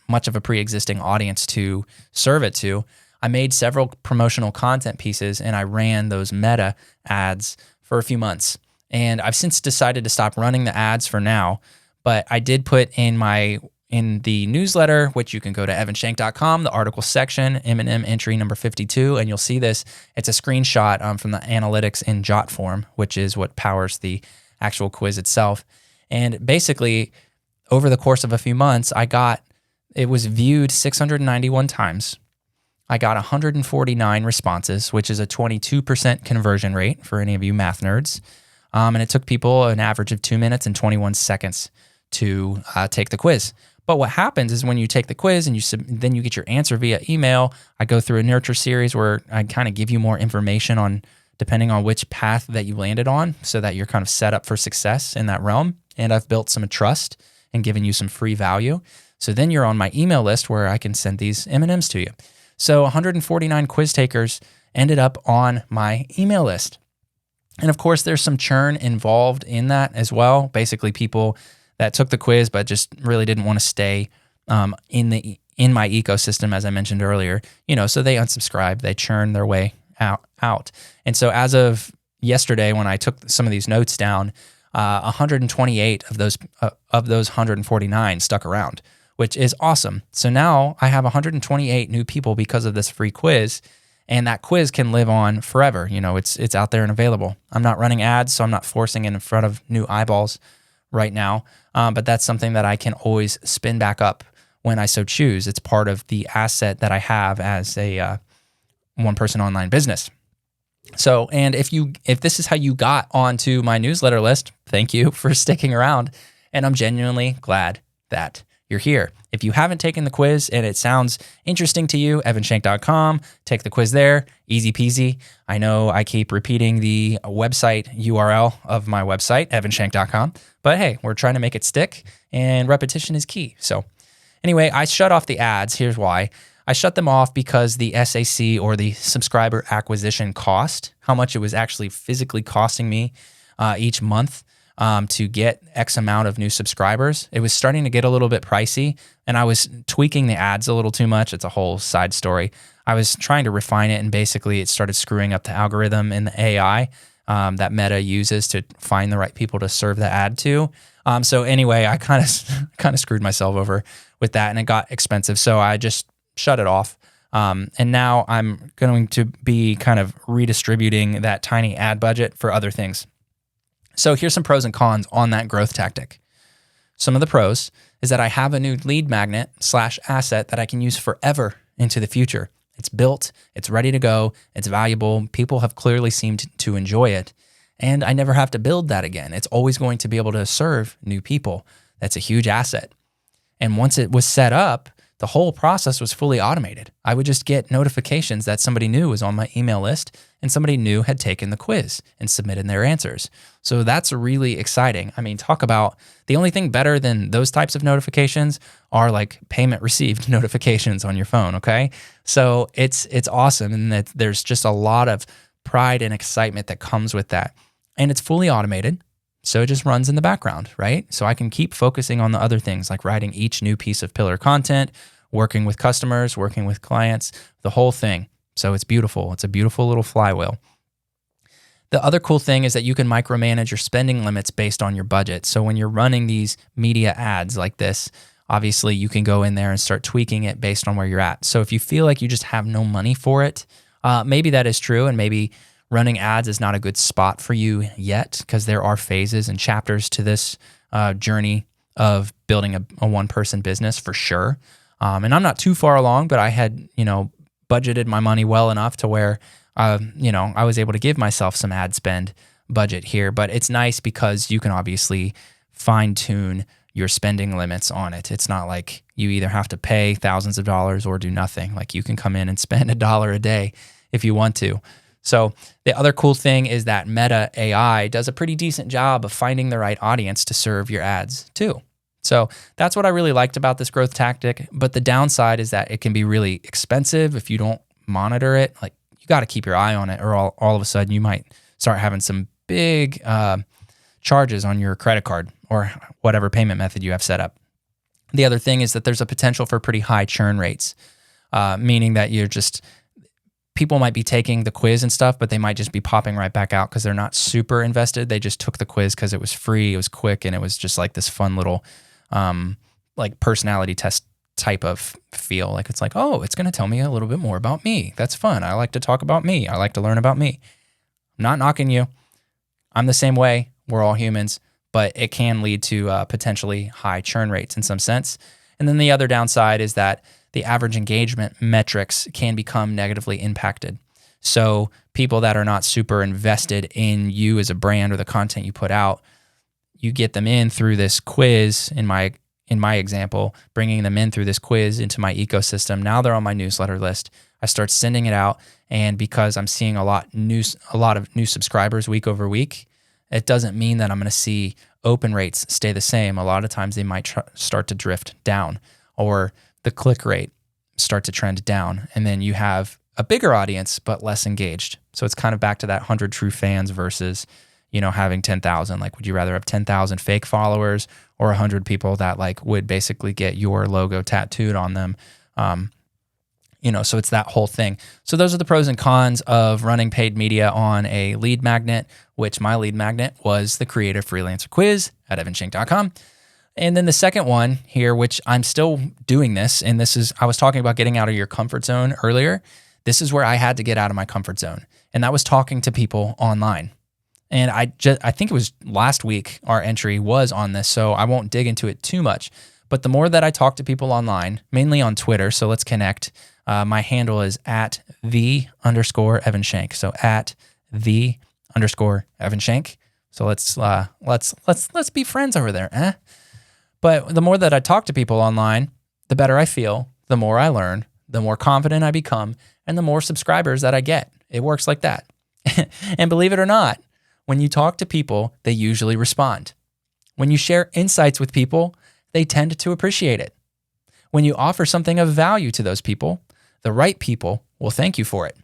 Speaker 1: much of a pre-existing audience to serve it to, I made several promotional content pieces and I ran those meta ads for a few months. And I've since decided to stop running the ads for now, but I did put in the newsletter, which you can go to evanshank.com, the article section, M&M entry number 52, and you'll see this. It's a screenshot from the analytics in Jotform, which is what powers the actual quiz itself. And basically, over the course of a few months, it was viewed 691 times. I got 149 responses, which is a 22% conversion rate for any of you math nerds. And it took people an average of 2 minutes and 21 seconds to take the quiz. But what happens is when you take the quiz and then you get your answer via email, I go through a nurture series where I kind of give you more information on depending on which path that you landed on so that you're kind of set up for success in that realm. And I've built some trust and given you some free value. So then you're on my email list where I can send these M&Ms to you. So 149 quiz takers ended up on my email list. And of course, there's some churn involved in that as well. Basically, people that took the quiz but just really didn't want to stay in my ecosystem, as I mentioned earlier. So they unsubscribed, they churned their way out. And so as of yesterday, when I took some of these notes down, 128 of those 149 stuck around, which is awesome. So now I have 128 new people because of this free quiz, and that quiz can live on forever. It's out there and available. I'm not running ads, so I'm not forcing it in front of new eyeballs right now, but that's something that I can always spin back up when I so choose. It's part of the asset that I have as a one-person online business. So, and if this is how you got onto my newsletter list, thank you for sticking around, and I'm genuinely glad that you're here. If you haven't taken the quiz and it sounds interesting to you, evanshank.com, take the quiz there, easy peasy. I know I keep repeating the website URL of my website, evanshank.com, but hey, we're trying to make it stick, and repetition is key. So anyway, I shut off the ads. Here's why. I shut them off because the SAC, or the subscriber acquisition cost, how much it was actually physically costing me each month to get X amount of new subscribers, it was starting to get a little bit pricey, and I was tweaking the ads a little too much. It's a whole side story. I was trying to refine it, and basically it started screwing up the algorithm and the AI that Meta uses to find the right people to serve the ad to. So anyway, I kind of screwed myself over with that, and it got expensive. So I just shut it off. And now I'm going to be kind of redistributing that tiny ad budget for other things. So here's some pros and cons on that growth tactic. Some of the pros is that I have a new lead magnet / asset that I can use forever into the future. It's built, it's ready to go, it's valuable. People have clearly seemed to enjoy it. And I never have to build that again. It's always going to be able to serve new people. That's a huge asset. And once it was set up, the whole process was fully automated. I would just get notifications that somebody new was on my email list and somebody new had taken the quiz and submitted their answers. So that's really exciting. I mean, talk about the only thing better than those types of notifications are like payment received notifications on your phone, okay? So it's awesome, and that there's just a lot of pride and excitement that comes with that. And it's fully automated. So it just runs in the background, right? So I can keep focusing on the other things like writing each new piece of pillar content, working with customers, working with clients, the whole thing. So it's beautiful. It's a beautiful little flywheel. The other cool thing is that you can micromanage your spending limits based on your budget. So when you're running these media ads like this, obviously you can go in there and start tweaking it based on where you're at. So if you feel like you just have no money for it, maybe that is true, and maybe running ads is not a good spot for you yet, because there are phases and chapters to this journey of building a one-person business for sure. And I'm not too far along, but I had, budgeted my money well enough to where, I was able to give myself some ad spend budget here. But it's nice because you can obviously fine tune your spending limits on it. It's not like you either have to pay thousands of dollars or do nothing. Like you can come in and spend $1 a day if you want to. So the other cool thing is that Meta AI does a pretty decent job of finding the right audience to serve your ads too. So that's what I really liked about this growth tactic. But the downside is that it can be really expensive if you don't monitor it. Like you got to keep your eye on it, or all of a sudden you might start having some big charges on your credit card or whatever payment method you have set up. The other thing is that there's a potential for pretty high churn rates, meaning that people might be taking the quiz and stuff, but they might just be popping right back out because they're not super invested. They just took the quiz because it was free, it was quick, and it was just like this fun little like personality test type of feel. Like it's like, oh, it's going to tell me a little bit more about me. That's fun. I like to talk about me. I like to learn about me. I'm not knocking you. I'm the same way. We're all humans, but it can lead to potentially high churn rates in some sense. And then the other downside is that the average engagement metrics can become negatively impacted. So people that are not super invested in you as a brand or the content you put out, you get them in through this quiz. In my example, bringing them in through this quiz into my ecosystem. Now they're on my newsletter list. I start sending it out, and because I'm seeing a lot of new subscribers week over week, it doesn't mean that I'm going to see open rates stay the same. A lot of times they might start to drift down, or the click rate start to trend down, and then you have a bigger audience but less engaged. So it's kind of back to that 100 true fans versus having 10,000. Like, would you rather have 10,000 fake followers or 100 people that like would basically get your logo tattooed on them? So it's that whole thing. So those are the pros and cons of running paid media on a lead magnet, which my lead magnet was the Creative Freelancer Quiz at evanshank.com. And then the second one here, which I'm still doing this, and I was talking about getting out of your comfort zone earlier. This is where I had to get out of my comfort zone, and that was talking to people online. And I think it was last week our entry was on this, so I won't dig into it too much. But the more that I talk to people online, mainly on Twitter, so let's connect. My handle is at @the_EvanShank. So at @the_EvanShank. So let's be friends over there, eh? But the more that I talk to people online, the better I feel, the more I learn, the more confident I become, and the more subscribers that I get. It works like that. And believe it or not, when you talk to people, they usually respond. When you share insights with people, they tend to appreciate it. When you offer something of value to those people, the right people will thank you for it.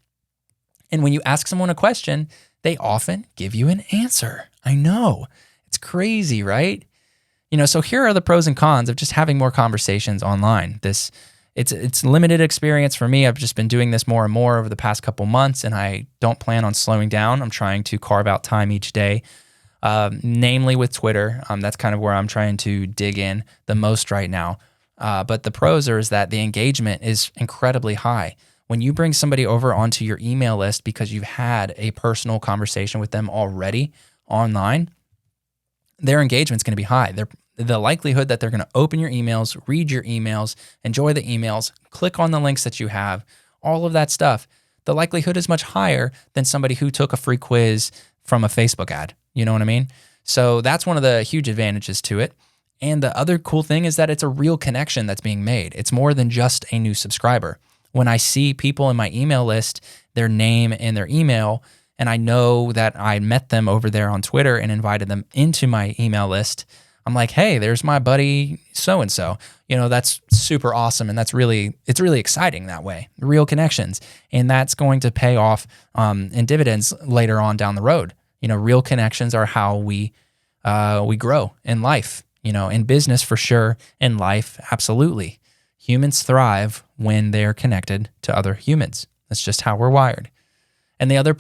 Speaker 1: And when you ask someone a question, they often give you an answer. I know. It's crazy, right? So here are the pros and cons of just having more conversations online. It's limited experience for me. I've just been doing this more and more over the past couple months, and I don't plan on slowing down. I'm trying to carve out time each day, namely with Twitter. That's kind of where I'm trying to dig in the most right now. But the pros is that the engagement is incredibly high. When you bring somebody over onto your email list because you've had a personal conversation with them already online, their engagement's going to be high. The likelihood that they're going to open your emails, read your emails, enjoy the emails, click on the links that you have, all of that stuff, the likelihood is much higher than somebody who took a free quiz from a Facebook ad. You know what I mean? So that's one of the huge advantages to it. And the other cool thing is that it's a real connection that's being made. It's more than just a new subscriber. When I see people in my email list, their name and their email, and I know that I met them over there on Twitter and invited them into my email list, I'm like, hey, there's my buddy so-and-so. That's super awesome. And it's really exciting that way, real connections. And that's going to pay off in dividends later on down the road. Real connections are how we grow in life, in business for sure, in life, absolutely. Humans thrive when they're connected to other humans. That's just how we're wired. And the other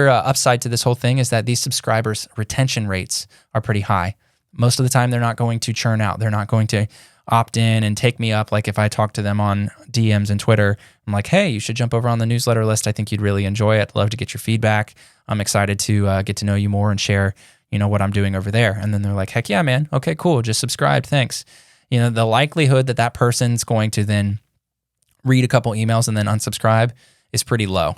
Speaker 1: upside to this whole thing is that these subscribers' retention rates are pretty high. Most of the time, they're not going to churn out. They're not going to opt in and take me up. Like if I talk to them on DMs and Twitter, I'm like, hey, you should jump over on the newsletter list. I think you'd really enjoy it. Love to get your feedback. I'm excited to get to know you more and share, what I'm doing over there. And then they're like, heck yeah, man. Okay, cool. Just subscribed. Thanks. The likelihood that person's going to then read a couple emails and then unsubscribe is pretty low.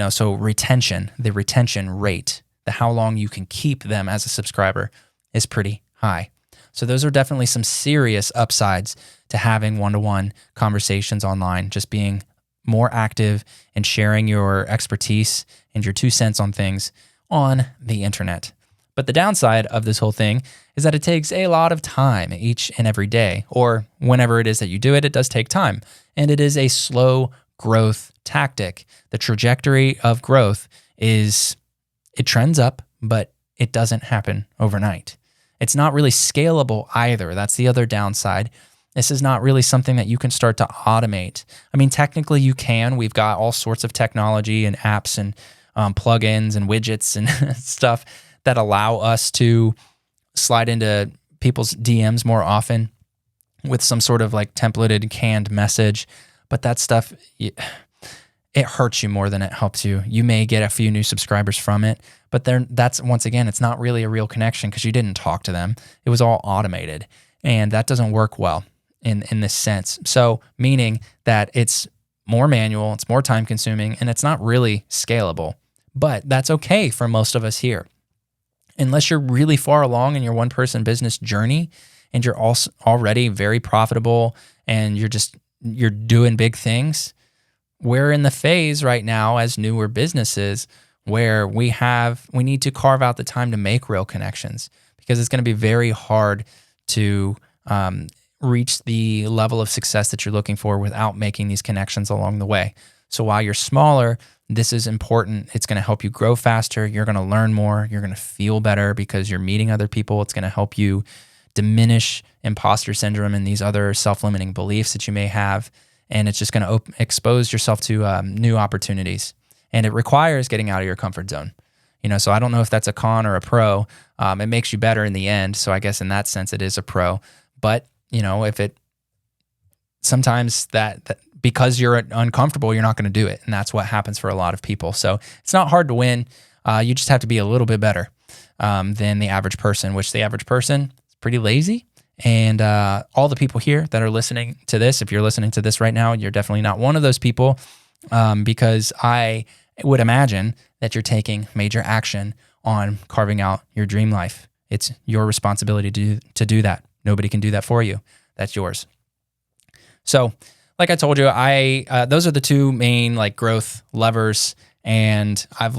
Speaker 1: So the retention rate, the how long you can keep them as a subscriber is pretty high. So those are definitely some serious upsides to having one-to-one conversations online, just being more active and sharing your expertise and your 2 cents on things on the internet. But the downside of this whole thing is that it takes a lot of time each and every day, or whenever it is that you do it, it does take time. And it is a slow growth tactic. The trajectory of growth it trends up, but it doesn't happen overnight. It's not really scalable either. That's the other downside. This is not really something that you can start to automate. I mean, technically you can. We've got all sorts of technology and apps and plugins and widgets and stuff that allow us to slide into people's DMs more often with some sort of like templated canned message. But that stuff, it hurts you more than it helps you. You may get a few new subscribers from it, but that's, once again, it's not really a real connection because you didn't talk to them. It was all automated, and that doesn't work well in this sense. So meaning that it's more manual, it's more time consuming, and it's not really scalable. But that's okay for most of us here. Unless you're really far along in your one-person business journey and you're also already very profitable and you're doing big things, we're in the phase right now as newer businesses where we need to carve out the time to make real connections, because it's going to be very hard to reach the level of success that you're looking for without making these connections along the way. So while you're smaller, this is important. It's going to help you grow faster. You're going to learn more. You're going to feel better because you're meeting other people. It's going to help you diminish imposter syndrome and these other self-limiting beliefs that you may have. And it's just going to expose yourself to new opportunities. And it requires getting out of your comfort zone. So I don't know if that's a con or a pro. It makes you better in the end. So I guess in that sense, it is a pro. But, sometimes that because you're uncomfortable, you're not going to do it. And that's what happens for a lot of people. So it's not hard to win. You just have to be a little bit better than the average person, which the average person is pretty lazy. And all the people here that are listening to this, if you're listening to this right now, you're definitely not one of those people, because I would imagine that you're taking major action on carving out your dream life. It's your responsibility to do that. Nobody can do that for you. That's yours. So like I told you, those are the two main like growth levers. And I've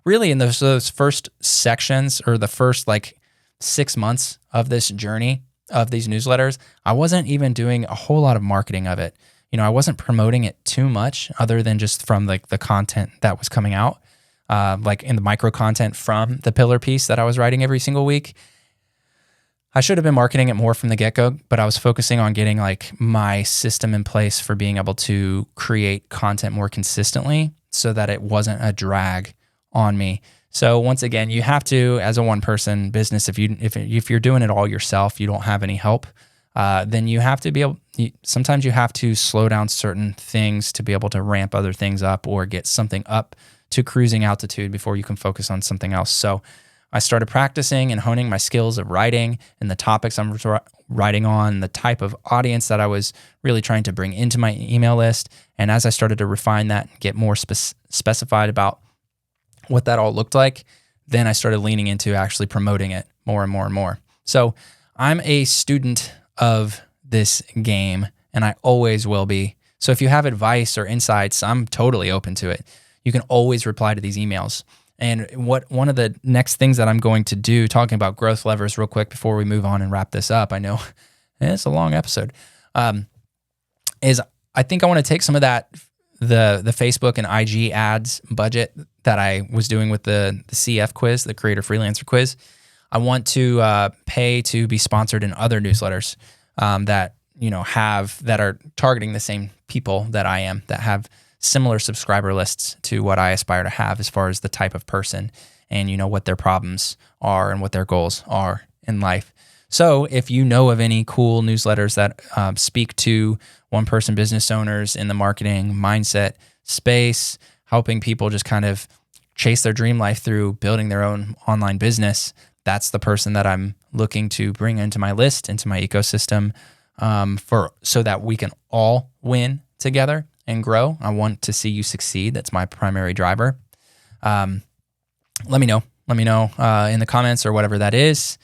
Speaker 1: really in those first sections, or the first like 6 months of this journey of these newsletters, I wasn't even doing a whole lot of marketing of it. I wasn't promoting it too much other than just from like the content that was coming out, like in the micro content from the pillar piece that I was writing every single week. I should have been marketing it more from the get-go, but I was focusing on getting like my system in place for being able to create content more consistently so that it wasn't a drag on me. So once again, you have to, as a one-person business, if you're doing it all yourself, you don't have any help, then you have to be able. Sometimes you have to slow down certain things to be able to ramp other things up or get something up to cruising altitude before you can focus on something else. So I started practicing and honing my skills of writing and the topics I'm writing on, the type of audience that I was really trying to bring into my email list. And as I started to refine that and get more specified about what that all looked like, then I started leaning into actually promoting it more and more and more. So I'm a student of this game, and I always will be. So if you have advice or insights, I'm totally open to it. You can always reply to these emails. And one of the next things that I'm going to do, talking about growth levers real quick before we move on and wrap this up, I know it's a long episode, is I think I want to take some of that, the Facebook and IG ads budget that I was doing with the CF quiz, the Creator Freelancer quiz. I want to pay to be sponsored in other newsletters that are targeting the same people that I am, that have similar subscriber lists to what I aspire to have as far as the type of person and what their problems are and what their goals are in life. So if you know of any cool newsletters that speak to one-person business owners in the marketing mindset space, helping people just kind of chase their dream life through building their own online business, that's the person that I'm looking to bring into my list, into my ecosystem, so that we can all win together and grow. I want to see you succeed. That's my primary driver. Let me know. Let me know in the comments or whatever that is.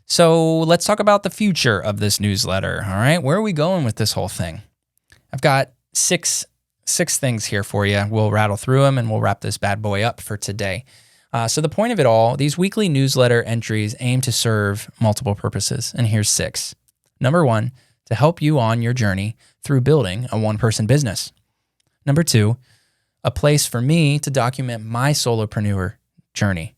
Speaker 1: So let's talk about the future of this newsletter. All right, where are we going with this whole thing? I've got six things here for you. We'll rattle through them and we'll wrap this bad boy up for today. So the point of it all, these weekly newsletter entries aim to serve multiple purposes, and here's 6. Number 1, to help you on your journey through building a one-person business. Number 2, a place for me to document my solopreneur journey.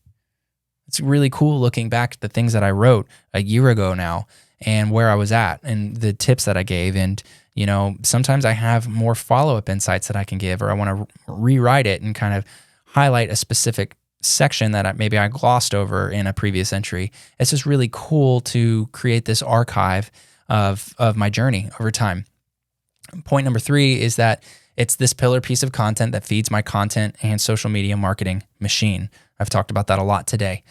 Speaker 1: It's really cool looking back at the things that I wrote a year ago now and where I was at and the tips that I gave. And, you know, sometimes I have more follow-up insights that I can give, or I want to rewrite it and kind of highlight a specific section that maybe I glossed over in a previous entry. It's just really cool to create this archive of my journey over time. Point number 3 is that it's this pillar piece of content that feeds my content and social media marketing machine. I've talked about that a lot today.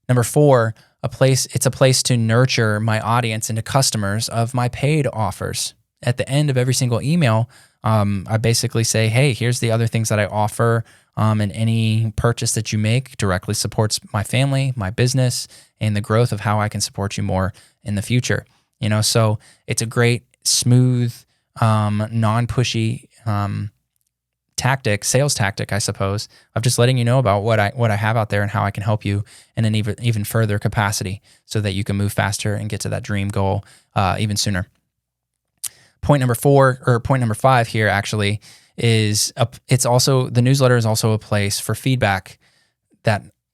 Speaker 1: Number 4, it's a place to nurture my audience into customers of my paid offers. At the end of every single email, I basically say, hey, here's the other things that I offer, and any purchase that you make directly supports my family, my business, and the growth of how I can support you more in the future. You know, so it's a great, smooth, non-pushy sales tactic, I suppose, of just letting you know about what I have out there and how I can help you in an even further capacity so that you can move faster and get to that dream goal even sooner. Point number 5 here actually is the newsletter is also a place for feedback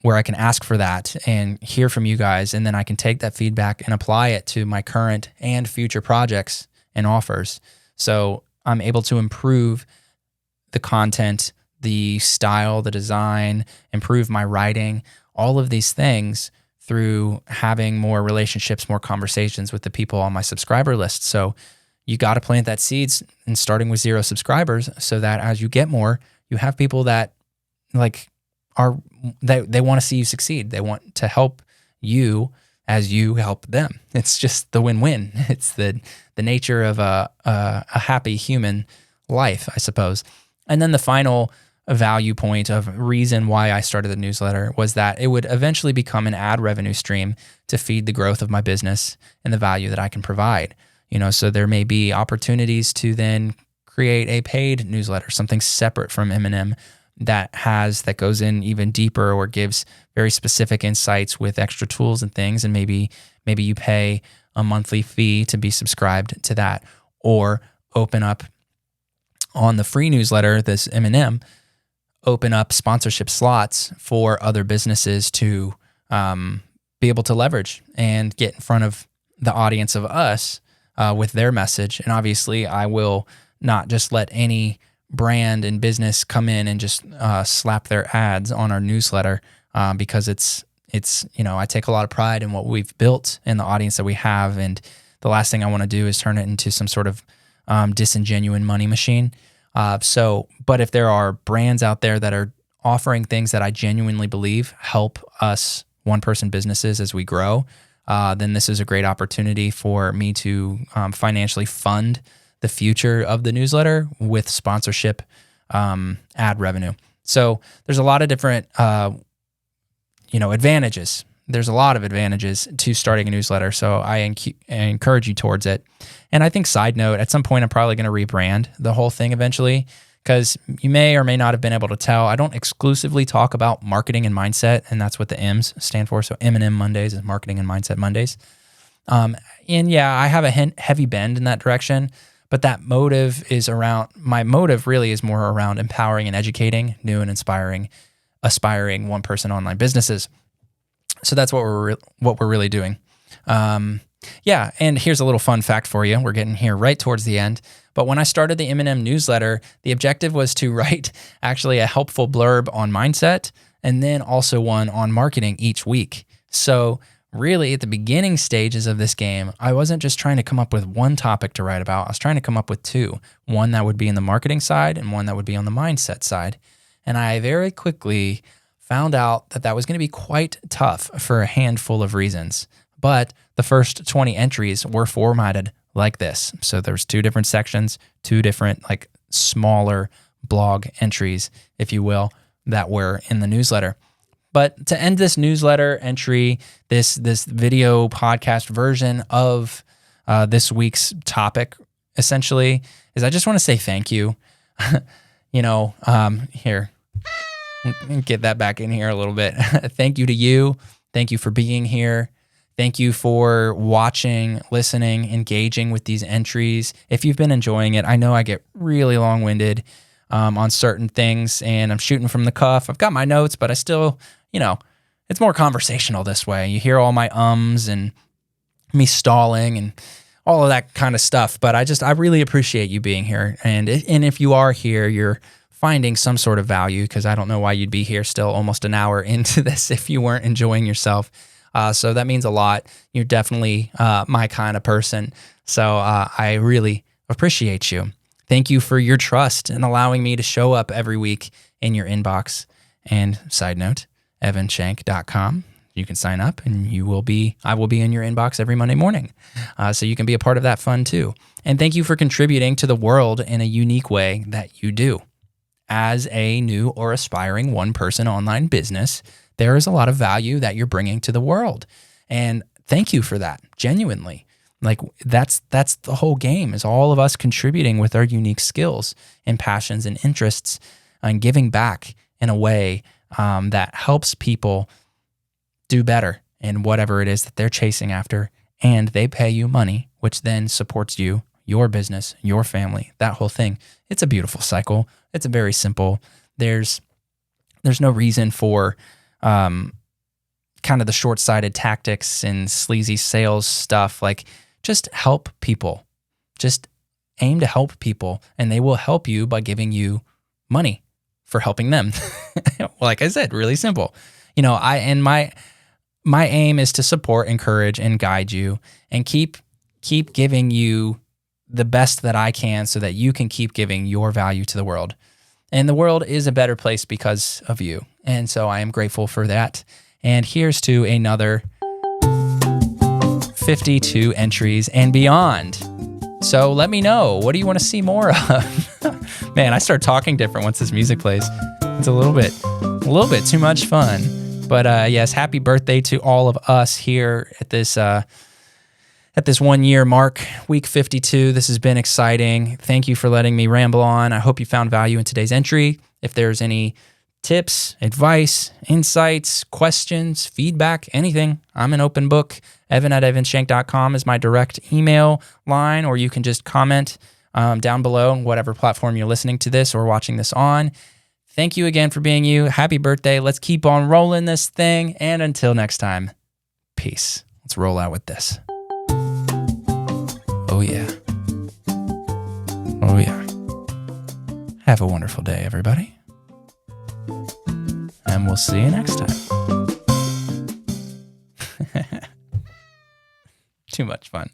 Speaker 1: where I can ask for that and hear from you guys, and then I can take that feedback and apply it to my current and future projects and offers. So I'm able to improve the content, the style, the design, improve my writing, all of these things through having more relationships, more conversations with the people on my subscriber list. So you got to plant that seeds and starting with 0 subscribers so that as you get more, you have people that they want to see you succeed. They want to help you as you help them. It's just the win-win. It's the nature of a happy human life, I suppose. And then the final value point of reason why I started the newsletter was that it would eventually become an ad revenue stream to feed the growth of my business and the value that I can provide. You know, so there may be opportunities to then create a paid newsletter, something separate from M&M that goes in even deeper or gives very specific insights with extra tools and things. And maybe you pay a monthly fee to be subscribed to that, or open up on the free newsletter, this M&M, open up sponsorship slots for other businesses to be able to leverage and get in front of the audience of us with their message. And obviously I will not just let any brand and business come in and just slap their ads on our newsletter because it's I take a lot of pride in what we've built and the audience that we have, and the last thing I want to do is turn it into some sort of disingenuine money machine. But if there are brands out there that are offering things that I genuinely believe help us one-person businesses as we grow, then this is a great opportunity for me to financially fund the future of the newsletter with sponsorship ad revenue. So there's a lot of different advantages. There's a lot of advantages to starting a newsletter, so I encourage you towards it. And I think, side note, at some point I'm probably going to rebrand the whole thing eventually, because you may or may not have been able to tell, I don't exclusively talk about marketing and mindset, and that's what the M's stand for. So M&M Mondays is Marketing and Mindset Mondays. And yeah, I have a heavy bend in that direction, but that motive my motive really is more around empowering and educating new and aspiring one-person online businesses. So that's what we're really doing. Yeah, and here's a little fun fact for you. We're getting here right towards the end. But when I started the M&M newsletter, the objective was to write actually a helpful blurb on mindset and then also one on marketing each week. So really, at the beginning stages of this game, I wasn't just trying to come up with one topic to write about. I was trying to come up with 2, one that would be in the marketing side and one that would be on the mindset side. And I very quickly found out that that was going to be quite tough for a handful of reasons. But the first 20 entries were formatted like this. So there's 2 different sections, 2 different like smaller blog entries, if you will, that were in the newsletter. But to end this newsletter entry, this video podcast version of this week's topic, essentially, is I just want to say thank you. Here, get that back in here a little bit. Thank you to you. Thank you for being here. Thank you for watching, listening, engaging with these entries. If you've been enjoying it, I know I get really long-winded on certain things, and I'm shooting from the cuff. I've got my notes, but I still, it's more conversational this way. You hear all my ums and me stalling and all of that kind of stuff. But I really appreciate you being here. And if you are here, you're finding some sort of value, because I don't know why you'd be here still almost an hour into this if you weren't enjoying yourself. So that means a lot. You're definitely my kind of person. So I really appreciate you. Thank you for your trust and allowing me to show up every week in your inbox. And side note, evanshank.com. You can sign up and I will be in your inbox every Monday morning. So you can be a part of that fun too. And thank you for contributing to the world in a unique way that you do. As a new or aspiring one-person online business, there is a lot of value that you're bringing to the world. And thank you for that, genuinely. Like that's the whole game, is all of us contributing with our unique skills and passions and interests and giving back in a way that helps people do better in whatever it is that they're chasing after. And they pay you money, which then supports you, your business, your family, that whole thing. It's a beautiful cycle. It's a very simple. There's no reason for kind of the short-sighted tactics and sleazy sales stuff. Like, just help people. Just aim to help people, and they will help you by giving you money for helping them. Like I said, really simple. My aim is to support, encourage, and guide you, and keep giving you the best that I can, so that you can keep giving your value to the world. And the world is a better place because of you. And so I am grateful for that. And here's to another 52 entries and beyond. So let me know, what do you want to see more of? Man, I start talking different once this music plays. It's a little bit too much fun. But yes, happy birthday to all of us here at this 1 year mark, week 52. This has been exciting. Thank you for letting me ramble on. I hope you found value in today's entry. If there's any tips, advice, insights, questions, feedback, anything, I'm an open book. Evan@evanshank.com is my direct email line, or you can just comment down below on whatever platform you're listening to this or watching this on. Thank you again for being you. Happy birthday. Let's keep on rolling this thing. And until next time, peace. Let's roll out with this. Oh yeah. Oh yeah. Have a wonderful day, everybody. And we'll see you next time. Too much fun.